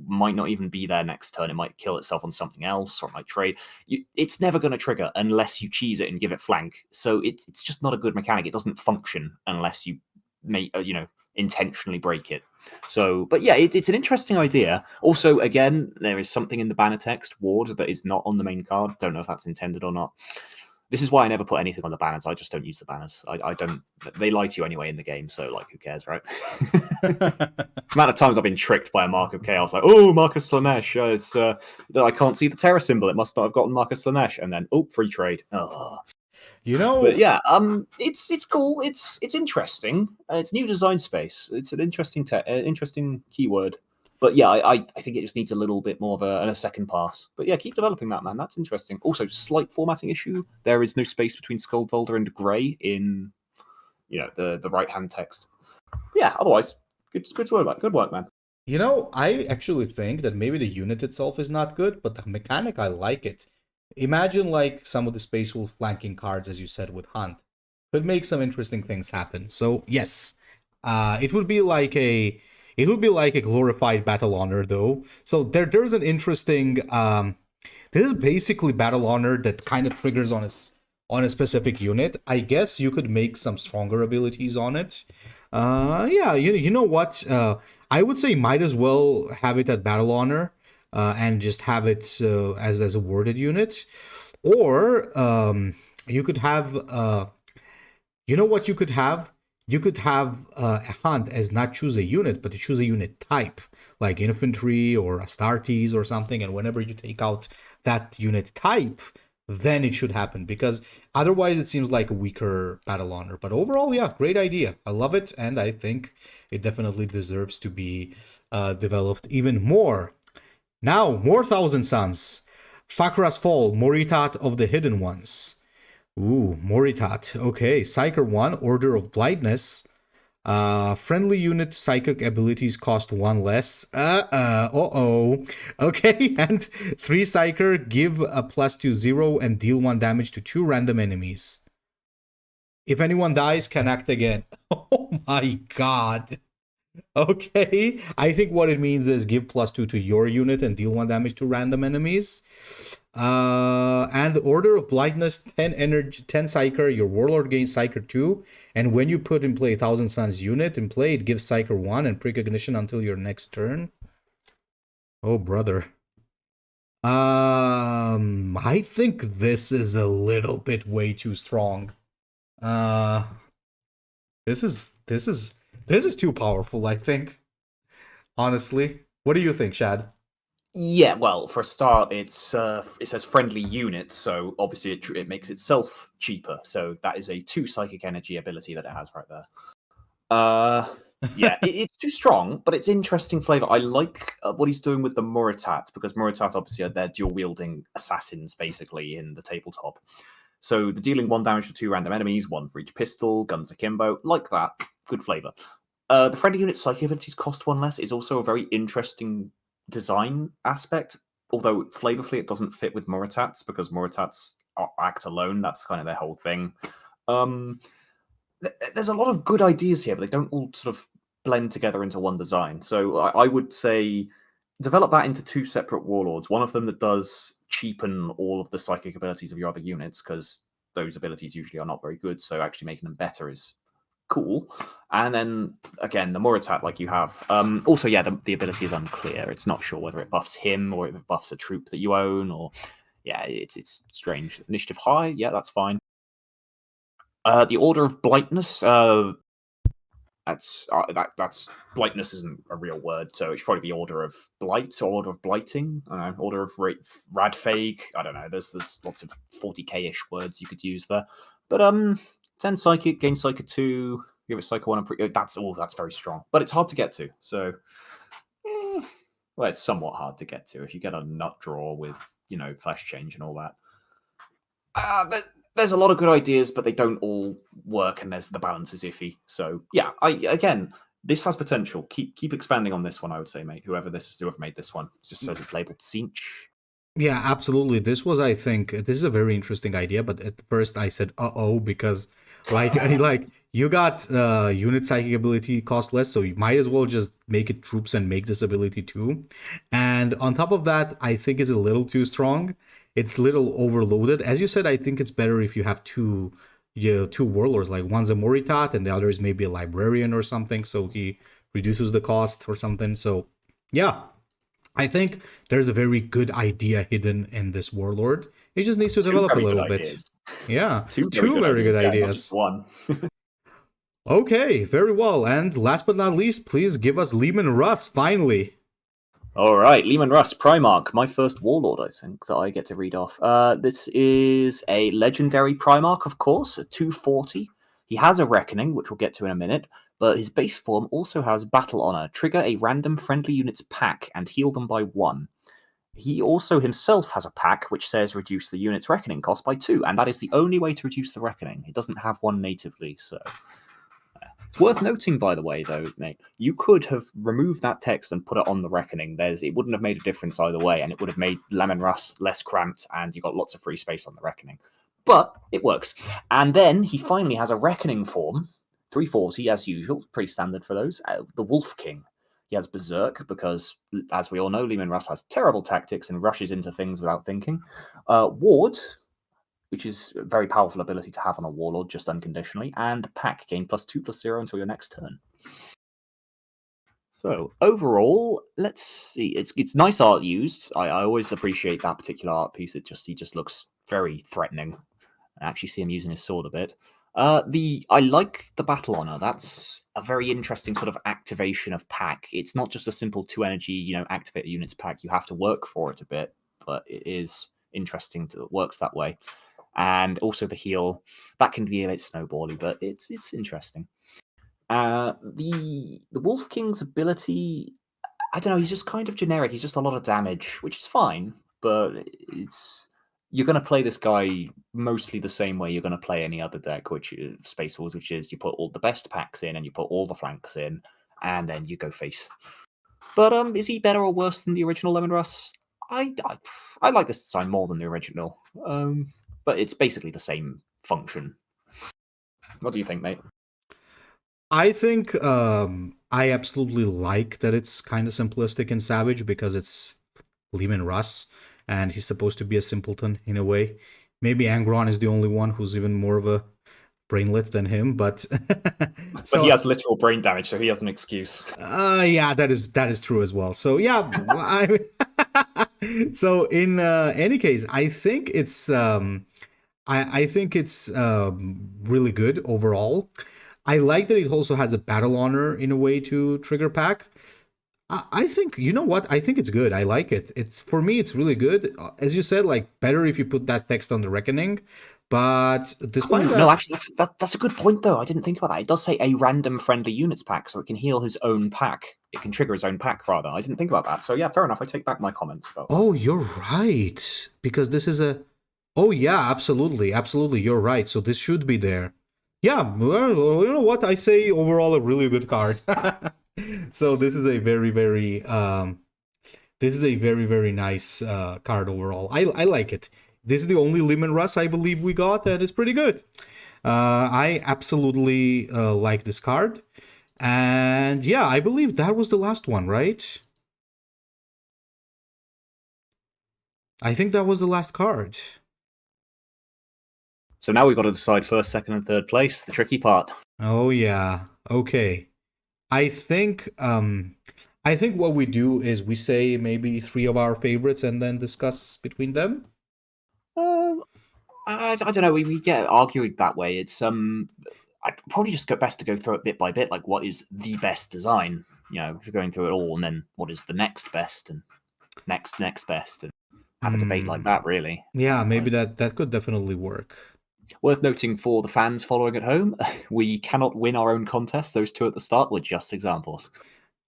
might not even be there next turn. It might kill itself on something else, or it might trade. It's never going to trigger unless you cheese it and give it flank. So it's just not a good mechanic. It doesn't function unless you intentionally break it. So, but yeah, it's an interesting idea. Also, again, there is something in the banner text, Ward, that is not on the main card. Don't know if that's intended or not. This is why I never put anything on the banners. I just don't use the banners. I don't. They lie to you anyway in the game, so like, who cares, right? The amount of times I've been tricked by a Mark of Chaos, like, oh, Marcus Slanesh, I can't see the terror symbol. It must not have gotten Marcus Slanesh, and then free trade. Oh. You know, But yeah, it's cool. It's interesting. It's new design space. It's an interesting keyword. But yeah, I think it just needs a little bit more of a second pass. But yeah, keep developing that, man. That's interesting. Also, slight formatting issue. There is no space between Skuldvolder and Grey in, the right hand text. Yeah, otherwise, good work, good work, man. you know, I actually think that maybe the unit itself is not good, but the mechanic, I like it. Imagine like some of the Space Wolf flanking cards, as you said, with Hunt. Could make some interesting things happen. So yes, it would be like a glorified Battle Honor, though. So there's an interesting. This is basically Battle Honor that kind of triggers on a specific unit. I guess you could make some stronger abilities on it. Yeah, you know what? I would say might as well have it at Battle Honor, and just have it as a worded unit, or you could have. You know what you could have? You could have a Hunt as not choose a unit, but to choose a unit type, like infantry or Astartes or something, and whenever you take out that unit type, then it should happen, because otherwise it seems like a weaker Battle Honor. But overall, yeah, great idea. I love it, and I think it definitely deserves to be developed even more. Now, more Thousand Suns. Fakra's Fall, Moritat of the Hidden Ones. Ooh, Moritat. Okay, Psyker 1, Order of Blindness. Friendly unit psychic abilities cost 1 less. Okay, and 3 Psyker, give a +2/0 and deal 1 damage to 2 random enemies. If anyone dies, can act again. Oh my god. Okay, I think what it means is give +2 to your unit and deal 1 damage to random enemies. And Order of Blindness, 10 energy, 10 Psyker, your Warlord gains Psyker 2, and when you put in play Thousand Suns unit in play, it gives Psyker 1 and Precognition until your next turn. Oh, brother. I think this is a little bit way too strong. This is too powerful, I think. Honestly. What do you think, Shad? Yeah, well, for a start, it says friendly units, so obviously it makes itself cheaper. So that is a 2 psychic energy ability that it has right there. Yeah, it's too strong, but it's interesting flavor. I like what he's doing with the Moritat, because Moritat obviously are they're dual wielding assassins basically in the tabletop. So the dealing 1 damage to 2 random enemies, 1 for each pistol, guns akimbo, like that. Good flavor. The friendly unit psychic abilities cost 1 less is also a very interesting design aspect, although flavorfully it doesn't fit with Moritats, because Moritats act alone. That's kind of their whole thing. There's a lot of good ideas here, but they don't all sort of blend together into one design. So I would say develop that into 2 separate warlords. One of them that does cheapen all of the psychic abilities of your other units, because those abilities usually are not very good. So actually making them better is cool. And then again, the Moritat like you have. Also, yeah, the ability is unclear. It's not sure whether it buffs him or if it buffs a troop that you own, or yeah, it's strange. Initiative high, yeah, that's fine. The Order of Blightness, that's Blightness isn't a real word, so it should probably be Order of Blight or Order of Blighting. I don't know, Order of Radfag. I don't know. There's lots of 40k-ish words you could use there. But 10 Psychic, gain Psychic 2, give it Psychic 1. That's very strong, but it's hard to get to. So, well, it's somewhat hard to get to if you get a nut draw with flesh change and all that. There's a lot of good ideas, but they don't all work, and the balance is iffy. So yeah, this has potential. Keep expanding on this one, I would say, mate. Whoever made this one, it just says it's labeled Cinch. Yeah, absolutely. This is a very interesting idea, but at first I said because like you got unit psychic ability cost less, so you might as well just make it troops and make this ability too. And on top of that, I think it's a little too strong. It's a little overloaded. As you said, I think it's better if you have two warlords, like one's a Moritat and the other is maybe a librarian or something, so he reduces the cost or something. So yeah, I think there's a very good idea hidden in this warlord. It just needs to Two develop a very good little bit. ideas. Yeah, Two very good Yeah, not just ideas. one. Okay, very well. And last but not least, please give us Lehman Russ, finally. All right, Lehman Russ, Primarch, my first warlord, I think, that I get to read off. This is a legendary Primarch, of course, a 240. He has a Reckoning, which we'll get to in a minute, but his base form also has Battle Honor. Trigger a random friendly unit's pack and heal them by 1. He also himself has a pack which says reduce the unit's Reckoning cost by 2, and that is the only way to reduce the Reckoning. It doesn't have one natively, so... It's worth noting, by the way, though, mate, you could have removed that text and put it on the Reckoning. It wouldn't have made a difference either way, and it would have made Lemon Russ less cramped, and you got lots of free space on the Reckoning. But it works. And then he finally has a Reckoning form, 340 as usual, pretty standard for those. The Wolf King. He has Berserk because, as we all know, Lehman Russ has terrible tactics and rushes into things without thinking. Ward, which is a very powerful ability to have on a warlord just unconditionally, and pack gain +2/+0 until your next turn. So overall, let's see. It's nice art used. I always appreciate that particular art piece. He just looks very threatening. I actually see him using his sword a bit. I like the Battle Honor. That's a very interesting sort of activation of pack. It's not just a simple 2 energy, activate a unit's pack. You have to work for it a bit, but it is interesting that it works that way. And also the heal, that can be a bit snowbally, but it's interesting. The Wolf King's ability, I don't know, he's just kind of generic. He's just a lot of damage, which is fine, but you're going to play this guy mostly the same way you're going to play any other deck, which is Space Wars, which is you put all the best packs in and you put all the flanks in, and then you go face. But is he better or worse than the original Lemon Russ? I like this design more than the original. But it's basically the same function. What do you think, mate? I think I absolutely like that it's kind of simplistic and savage because it's Lehman Russ, and he's supposed to be a simpleton in a way. Maybe Angron is the only one who's even more of a brainlet than him, but so he has literal brain damage, so he has an excuse. Yeah, that is true as well. So yeah, so in any case, I think it's I think it's really good overall. I like that it also has a Battle Honor in a way to trigger pack. I think, you know what? I think it's good. I like it. For me, it's really good. As you said, like, better if you put that text on the Reckoning. But despite that... No, actually, that's a good point, though. I didn't think about that. It does say a random friendly units pack, so it can heal his own pack. It can trigger his own pack, rather. I didn't think about that. So, yeah, fair enough. I take back my comments about that. Oh, you're right. Because this is a... Oh, yeah, absolutely. Absolutely, you're right. So this should be there. Yeah, well, you know what? I say overall a really good card. So this is a very, very nice card overall. I like it. This is the only Lehman Russ I believe we got, and it's pretty good. I absolutely like this card. And yeah, I believe that was the last one, right? I think that was the last card. So now we've got to decide first, second, and third place, the tricky part. Oh yeah. Okay. I think what we do is we say maybe 3 of our favorites and then discuss between them. I don't know. We get argued that way. It's I'd probably just go best to go through it bit by bit. Like, what is the best design? If you're going through it all, and then what is the next best and next best, and have a debate like that. Really. Yeah, maybe that could definitely work. Worth noting for the fans following at home, we cannot win our own contest. Those 2 at the start were just examples.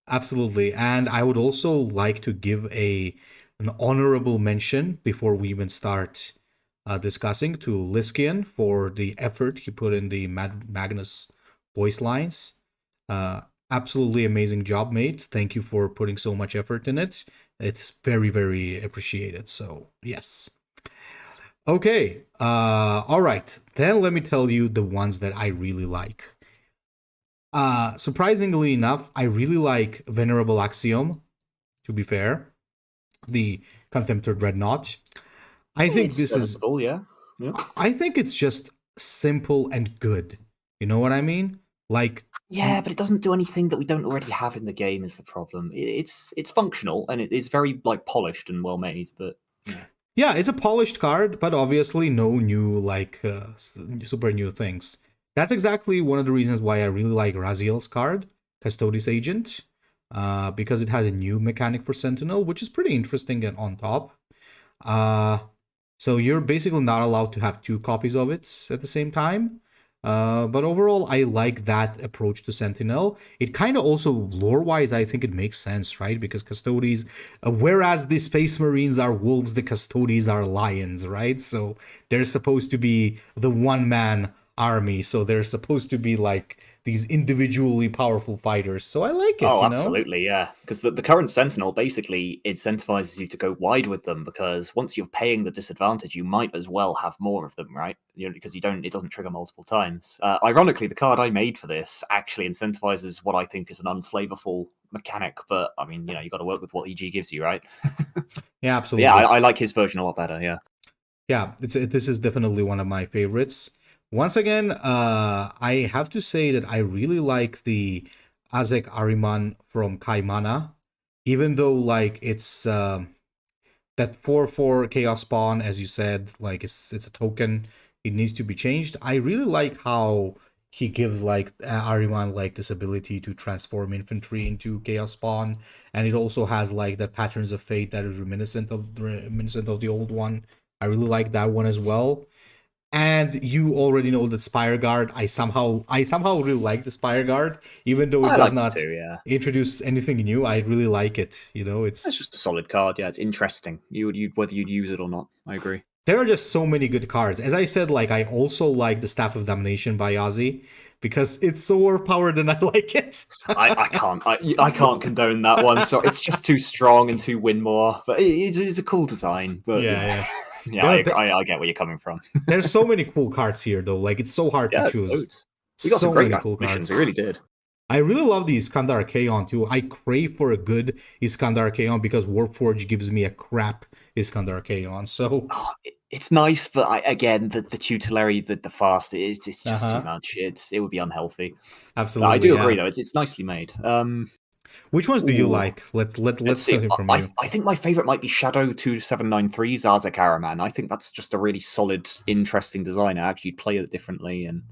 Absolutely. And I would also like to give an honorable mention before we even start discussing to Liskian for the effort he put in the Magnus voice lines. Absolutely amazing job, mate. Thank you for putting so much effort in it. It's very, very appreciated. So, yes. Okay, all right. Then let me tell you the ones that I really like. Surprisingly enough, I really like Venerable Axiom, to be fair. The Contemptor Dreadnought. I think this is... Yeah. I think it's just simple and good. You know what I mean? Like, Yeah, but it doesn't do anything that we don't already have in the game. Is the problem? It's functional and it's very like polished and well made, but yeah. yeah, it's a polished card, but obviously no new like super new things. That's exactly one of the reasons why I really like Raziel's card, Custodes Agent, because it has a new mechanic for Sentinel, which is pretty interesting and on top. So you're basically not allowed to have 2 copies of it at the same time. But overall, I like that approach to Sentinel. It kind of also, lore-wise, I think it makes sense, right? Because Custodes, whereas the Space Marines are wolves, the Custodes are lions, right? So they're supposed to be the one-man army. So they're supposed to be like these individually powerful fighters. So I like it, Oh, you know? absolutely, yeah. Because the current Sentinel basically incentivizes you to go wide with them because once you're paying the disadvantage, you might as well have more of them, right? Because it doesn't trigger multiple times. Ironically, the card I made for this actually incentivizes what I think is an unflavorful mechanic, but I mean, you got to work with what EG gives you, right? Yeah, But absolutely. yeah, I like his version a lot better, yeah. Yeah, this is definitely one of my favorites. Once again, I have to say that I really like the Azek Ariman from Kaimana, even though like it's that 4/4 Chaos Spawn, as you said, like it's a token. It needs to be changed. I really like how he gives like Ariman like this ability to transform infantry into Chaos Spawn, and it also has like that Patterns of Fate that is reminiscent of the old one. I really like that one as well. And you already know that Spire Guard. I somehow really like the Spire Guard, even though it I does like it not too, yeah. introduce anything new. I really like it. It's just a solid card, yeah. It's interesting. Whether you'd use it or not. I agree. There are just so many good cards. As I said, like I also like the Staff of Damnation by Ozzy because it's so overpowered and I like it. I can't condone that one. So it's just too strong and too win more. But it's a cool design. But Yeah. yeah, I get where you're coming from. There's so many cool cards here, though. Like it's so hard Yeah, to it's choose. loads. We got So some great many cool missions. cards. We really did. I really love the Iskandar Archaon too. I crave for a good Iskandar Archaon because Warforge gives me a crap Iskandar Archaon. So It's nice, but again, the tutelary, the fast, it's just Uh-huh. too much. It would be unhealthy. absolutely, I do yeah. agree, though. It's nicely made. Which ones do you Ooh. like? Let's see. hear from you. I think my favorite might be Shadow 2793 Zarzak Araman. I think that's just a really solid, interesting design. I actually play it differently, and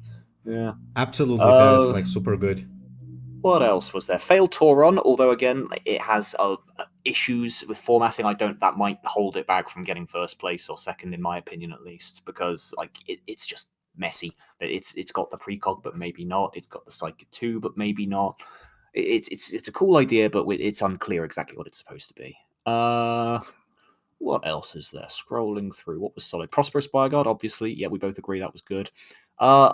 yeah. Absolutely, that is like super good. What else was there? Failed Tauron, although again, it has issues with formatting. That might hold it back from getting first place or second, in my opinion, at least, because like it's just messy. It's got the precog, but maybe not. It's got the Psychic 2, but maybe not. It's a cool idea, but it's unclear exactly what it's supposed to be. What else is there? Scrolling through, what was solid? Prosperous Spyguard, obviously. Yeah, we both agree that was good. I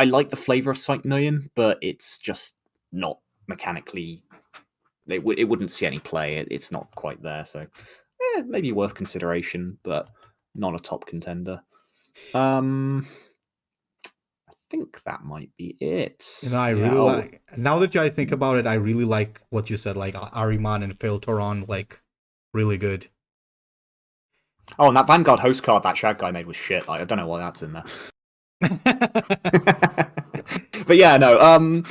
like the flavor of Psychnoian, but it's just not mechanically. It wouldn't see any play. It's not quite there, so maybe worth consideration, but not a top contender. I think that might be it. I really like. Now that I think about it, I really like what you said. Like Ariman and Fail Toron, like really good. Oh, and that Vanguard host card that Shag guy made was shit. Like, I don't know why that's in there. But yeah, no.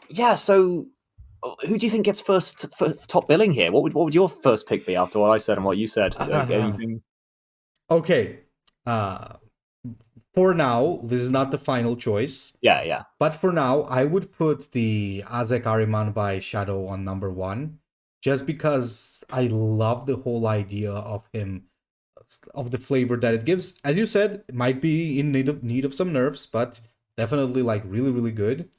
Yeah. So, who do you think gets first top billing here? What would your first pick be after what I said and what you said? Anything? Okay. For now, this is not the final choice. Yeah. But for now, I would put the Azek Ariman by Shadow on number 1, just because I love the whole idea of him, of the flavor that it gives. As you said, it might be in need of some nerfs, but definitely like really, really good.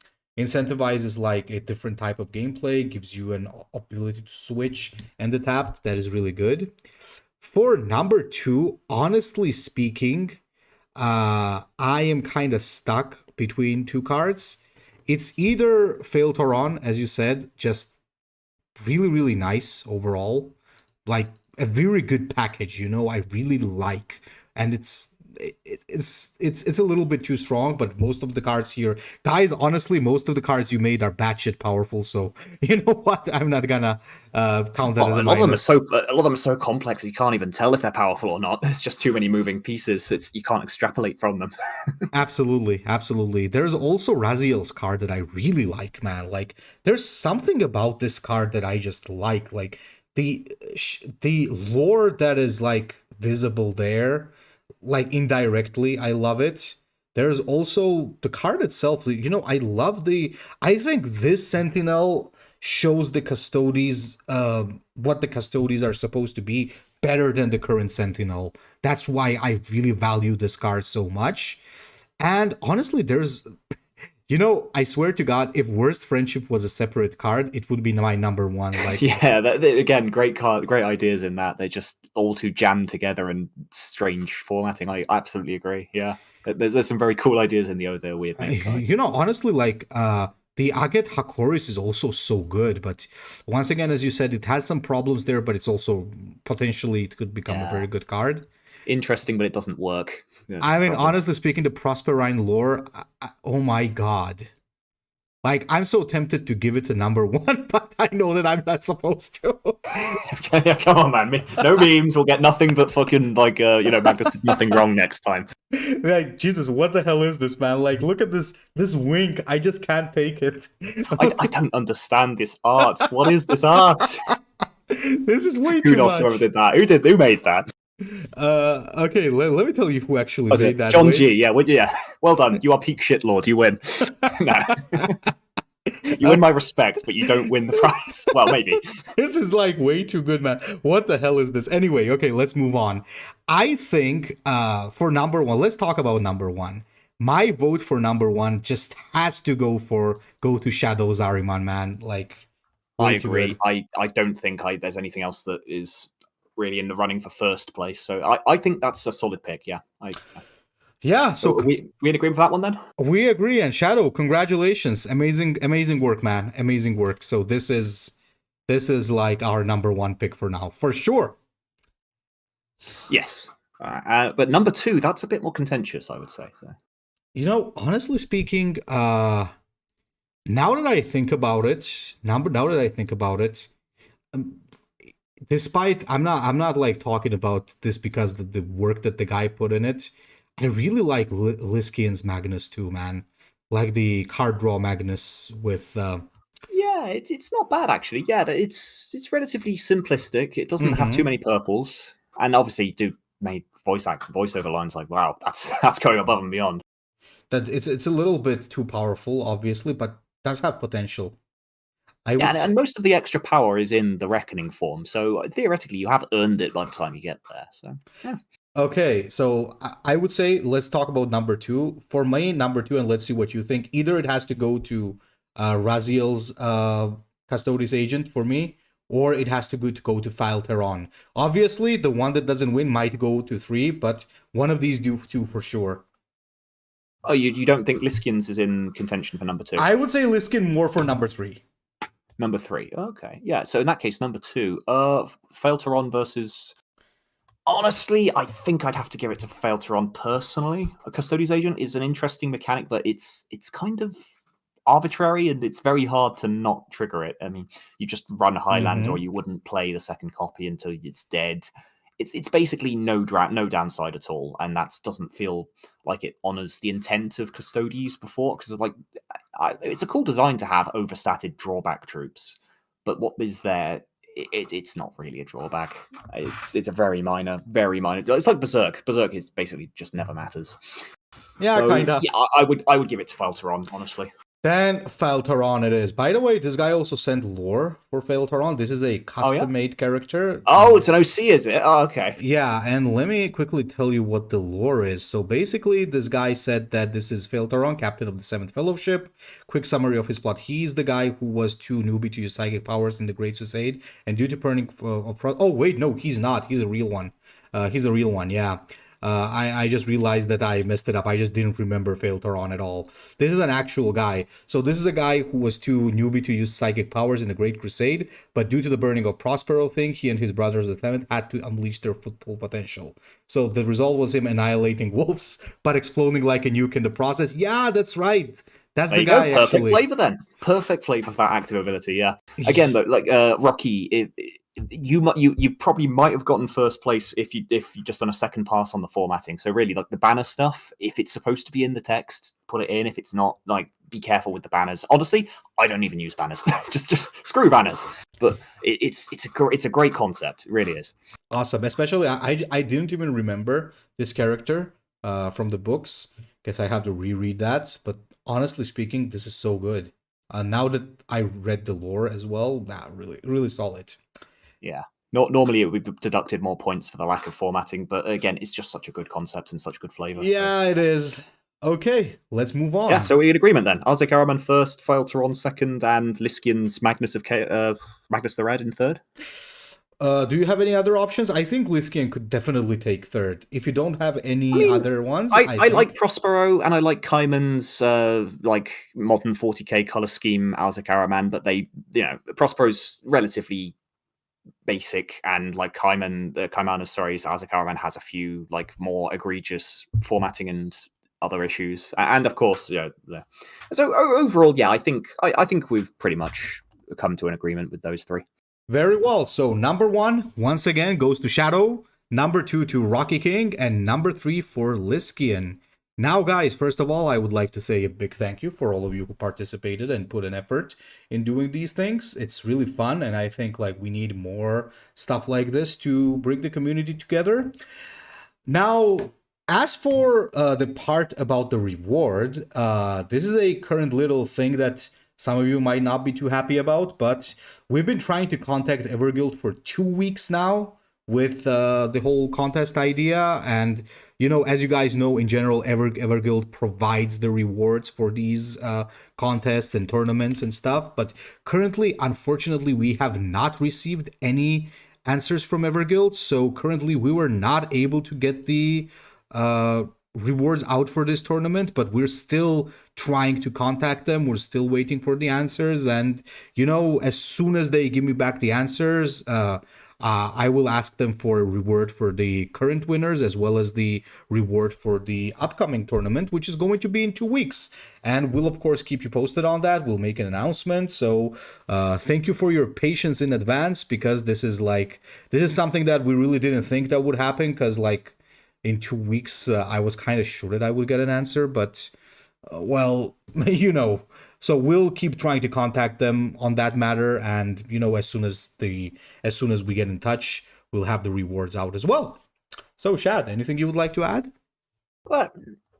Incentivizes like a different type of gameplay, gives you an ability to switch and the tap. That is really good. For number 2, honestly speaking, I am kind of stuck between 2 cards. It's either Fail Toron, as you said, just really, really nice overall. Like a very good package, I really like. And it's it's a little bit too strong, but most of the cards here, guys, honestly, most of the cards you made are batshit powerful. So you know what? I'm not gonna count that as a lot of them are minus. so a lot of them are so complex you can't even tell if they're powerful or not. There's just too many moving pieces. You can't extrapolate from them. Absolutely, absolutely. There's also Raziel's card that I really like, man. Like, there's something about this card that I just like the lore that is like visible there, like indirectly. I love it. There's also the card itself. You know, I think this Sentinel shows the Custodies, what the Custodies are supposed to be better than the current Sentinel. That's why I really value this card so much. And honestly, there's, you know, I swear to God, if Worst Friendship was a separate card, it would be my number one. Like, Yeah, again, great card, great ideas in that. They're just all too jammed together and strange formatting. I absolutely agree. Yeah, there's some very cool ideas in the other weird name card. you know, honestly, like, the Aget Hakoris is also so good, but once again, as you said, it has some problems there, but it's also potentially it could become a very good card. Interesting, but it doesn't work. That's I the mean, problem. honestly speaking, the Prosperine lore, oh my God. Like, I'm so tempted to give it a number one, but I know that I'm not supposed to. Yeah, come on, man. No memes. We'll get nothing but fucking, like, Magnus did nothing wrong next time. Like, Jesus, what the hell is this, man? Like, look at this wink. I just can't take it. I don't understand this art. What is this art? This is way Who too knows much. whoever did that? Who made that? Okay, let me tell you who actually Was made it that. John wait. G? Yeah. Well done. You are peak shit lord. You win. No. You win my respect, but you don't win the prize. Well, maybe. This is like way too good, man. What the hell is this? Anyway, okay, let's move on. I think for number one, let's talk about number one. My vote for number one just has to go to Shadow Zariman, man. Like, I way too agree. good. I don't think there's anything else that is really in the running for first place. So I think that's a solid pick. Yeah. Yeah, So so we in agreement for that one then? we agree. And Shadow, congratulations. Amazing work, man. Amazing work. So this is like our number one pick for now, for sure. Yes. But number two, that's a bit more contentious, I would say. So. You know, honestly speaking, now that I think about it, despite I'm not like talking about this because the work that the guy put in it, I really like Liskian's Magnus too, man. Like the card draw Magnus with Yeah, it's not bad actually. Yeah, it's relatively simplistic. It doesn't have too many purples, and obviously you do made voiceover lines like, "Wow, that's going above and beyond." that it's a little bit too powerful, obviously, but does have potential. And most of the extra power is in the Reckoning form, so theoretically you have earned it by the time you get there. So yeah. Okay, so I would say let's talk about number two. For my number two, and let's see what you think. Either it has to go to Raziel's Custodes agent for me, or it has to go to File Terran. Obviously, the one that doesn't win might go to 3, but one of these two for sure. Oh, you don't think Liskian's is in contention for number two? I would say Liskin more for number 3. Number 3. Okay. Yeah, so in that case, number 2. Failteron versus... Honestly, I think I'd have to give it to Failteron personally. A Custodes agent is an interesting mechanic, but it's kind of arbitrary, and it's very hard to not trigger it. I mean, you just run Highland, or you wouldn't play the second copy until it's dead. It's basically no downside at all, and that doesn't feel like it honors the intent of Custodes before, because it's a cool design to have overstatted drawback troops, but what is there? It's not really a drawback. It's a very minor. It's like Berserk. Berserk is basically just never matters. Yeah, So, kind of. Yeah, I would give it to Failteron, honestly. Then Failteron it is. By the way, this guy also sent lore for Failteron. This is a custom-made character. Oh, it's an OC, is it? Oh, okay. Yeah, and let me quickly tell you what the lore is. So basically, this guy said that this is Failteron, captain of the 7th Fellowship. Quick summary of his plot. He's the guy who was too newbie to use psychic powers in the Great Crusade, and due to burning oh wait, no, he's not. He's a real one. Yeah. I just realized that I messed it up. I just didn't remember Phaelteron at all. This is an actual guy. So this is a guy who was too newbie to use psychic powers in the Great Crusade, but due to the burning of Prospero thing, he and his brothers the Clement had to unleash their full potential. So the result was him annihilating wolves, but exploding like a nuke in the process. Yeah, that's right. That's There the you go. guy. Perfect Actually, flavor then. Perfect flavor for that active ability. Yeah. Again, though, like Rocky, you probably might have gotten first place if you just done a second pass on the formatting. So really, like the banner stuff, if it's supposed to be in the text, put it in. If it's not, like, be careful with the banners. Honestly, I don't even use banners. just screw banners. But it's a great concept. It really is. awesome. Especially, I didn't even remember this character from the books. Guess I have to reread that. But honestly speaking, this is so good. Now that I read the lore as well, really, really solid. Yeah. Normally it would be deducted more points for the lack of formatting, but again, it's just such a good concept and such good flavor. Yeah, it is. Okay, let's move on. Yeah, so we're in agreement then. Isaac Araman first, Phaelteron second, and Liskian's Magnus Magnus the Red in third. Do you have any other options? I think Liskian could definitely take third. If you don't have any other ones, I think... like Prospero and I like Kaiman's like modern 40k color scheme, Isaac Araman, but Prospero's relatively basic, and like Kaiman's Isaac Araman has a few like more egregious formatting and other issues, and of course, So overall, yeah, I think we've pretty much come to an agreement with those three. Very well. So number 1, once again, goes to Shadow. Number 2 to Rocky King. And number 3 for Liskian. Now, guys, first of all, I would like to say a big thank you for all of you who participated and put an effort in doing these things. It's really fun, and I think like we need more stuff like this to bring the community together. Now, as for the part about the reward, this is a current little thing that some of you might not be too happy about, but we've been trying to contact Everguild for 2 weeks now with the whole contest idea. And, as you guys know, in general, Everguild provides the rewards for these contests and tournaments and stuff. But currently, unfortunately, we have not received any answers from Everguild. So currently, we were not able to get the rewards out for this tournament, but we're still trying to contact them. We're still waiting for the answers, and as soon as they give me back the answers, I will ask them for a reward for the current winners as well as the reward for the upcoming tournament, which is going to be in 2 weeks. And we'll of course keep you posted on that. We'll make an announcement. So thank you for your patience in advance, because this is something that we really didn't think that would happen, because like in 2 weeks, I was kind of sure that I would get an answer, but, so we'll keep trying to contact them on that matter, and, as soon as we get in touch, we'll have the rewards out as well. So, Shad, anything you would like to add? Well,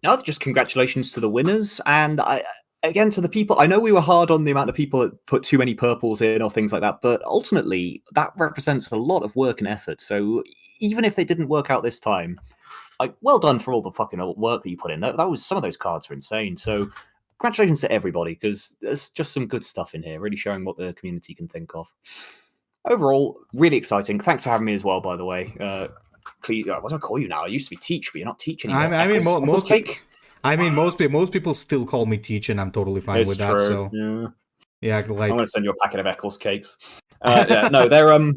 no, just congratulations to the winners, and again, to the people. I know we were hard on the amount of people that put too many purples in or things like that, but ultimately, that represents a lot of work and effort, so even if they didn't work out this time, like, well done for all the fucking work that you put in. That was, some of those cards are insane. So congratulations to everybody, because there's just some good stuff in here, really showing what the community can think of. Overall, really exciting. Thanks for having me as well, by the way. What do I call you now? I used to be Teach, but you're not Teach anymore. Most people still call me Teach, and I'm totally fine with that. So yeah, like, I'm gonna send you a packet of Eccles cakes. They're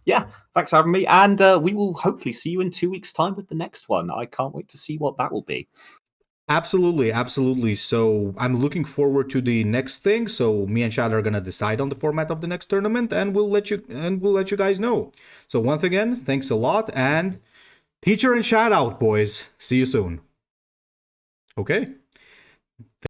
yeah. Thanks for having me, and we will hopefully see you in 2 weeks' time with the next one. I can't wait to see what that will be. Absolutely. So I'm looking forward to the next thing. So me and Chad are gonna decide on the format of the next tournament, and we'll let you guys know. So once again, thanks a lot, and Teacher and Chad out, boys. See you soon. Okay.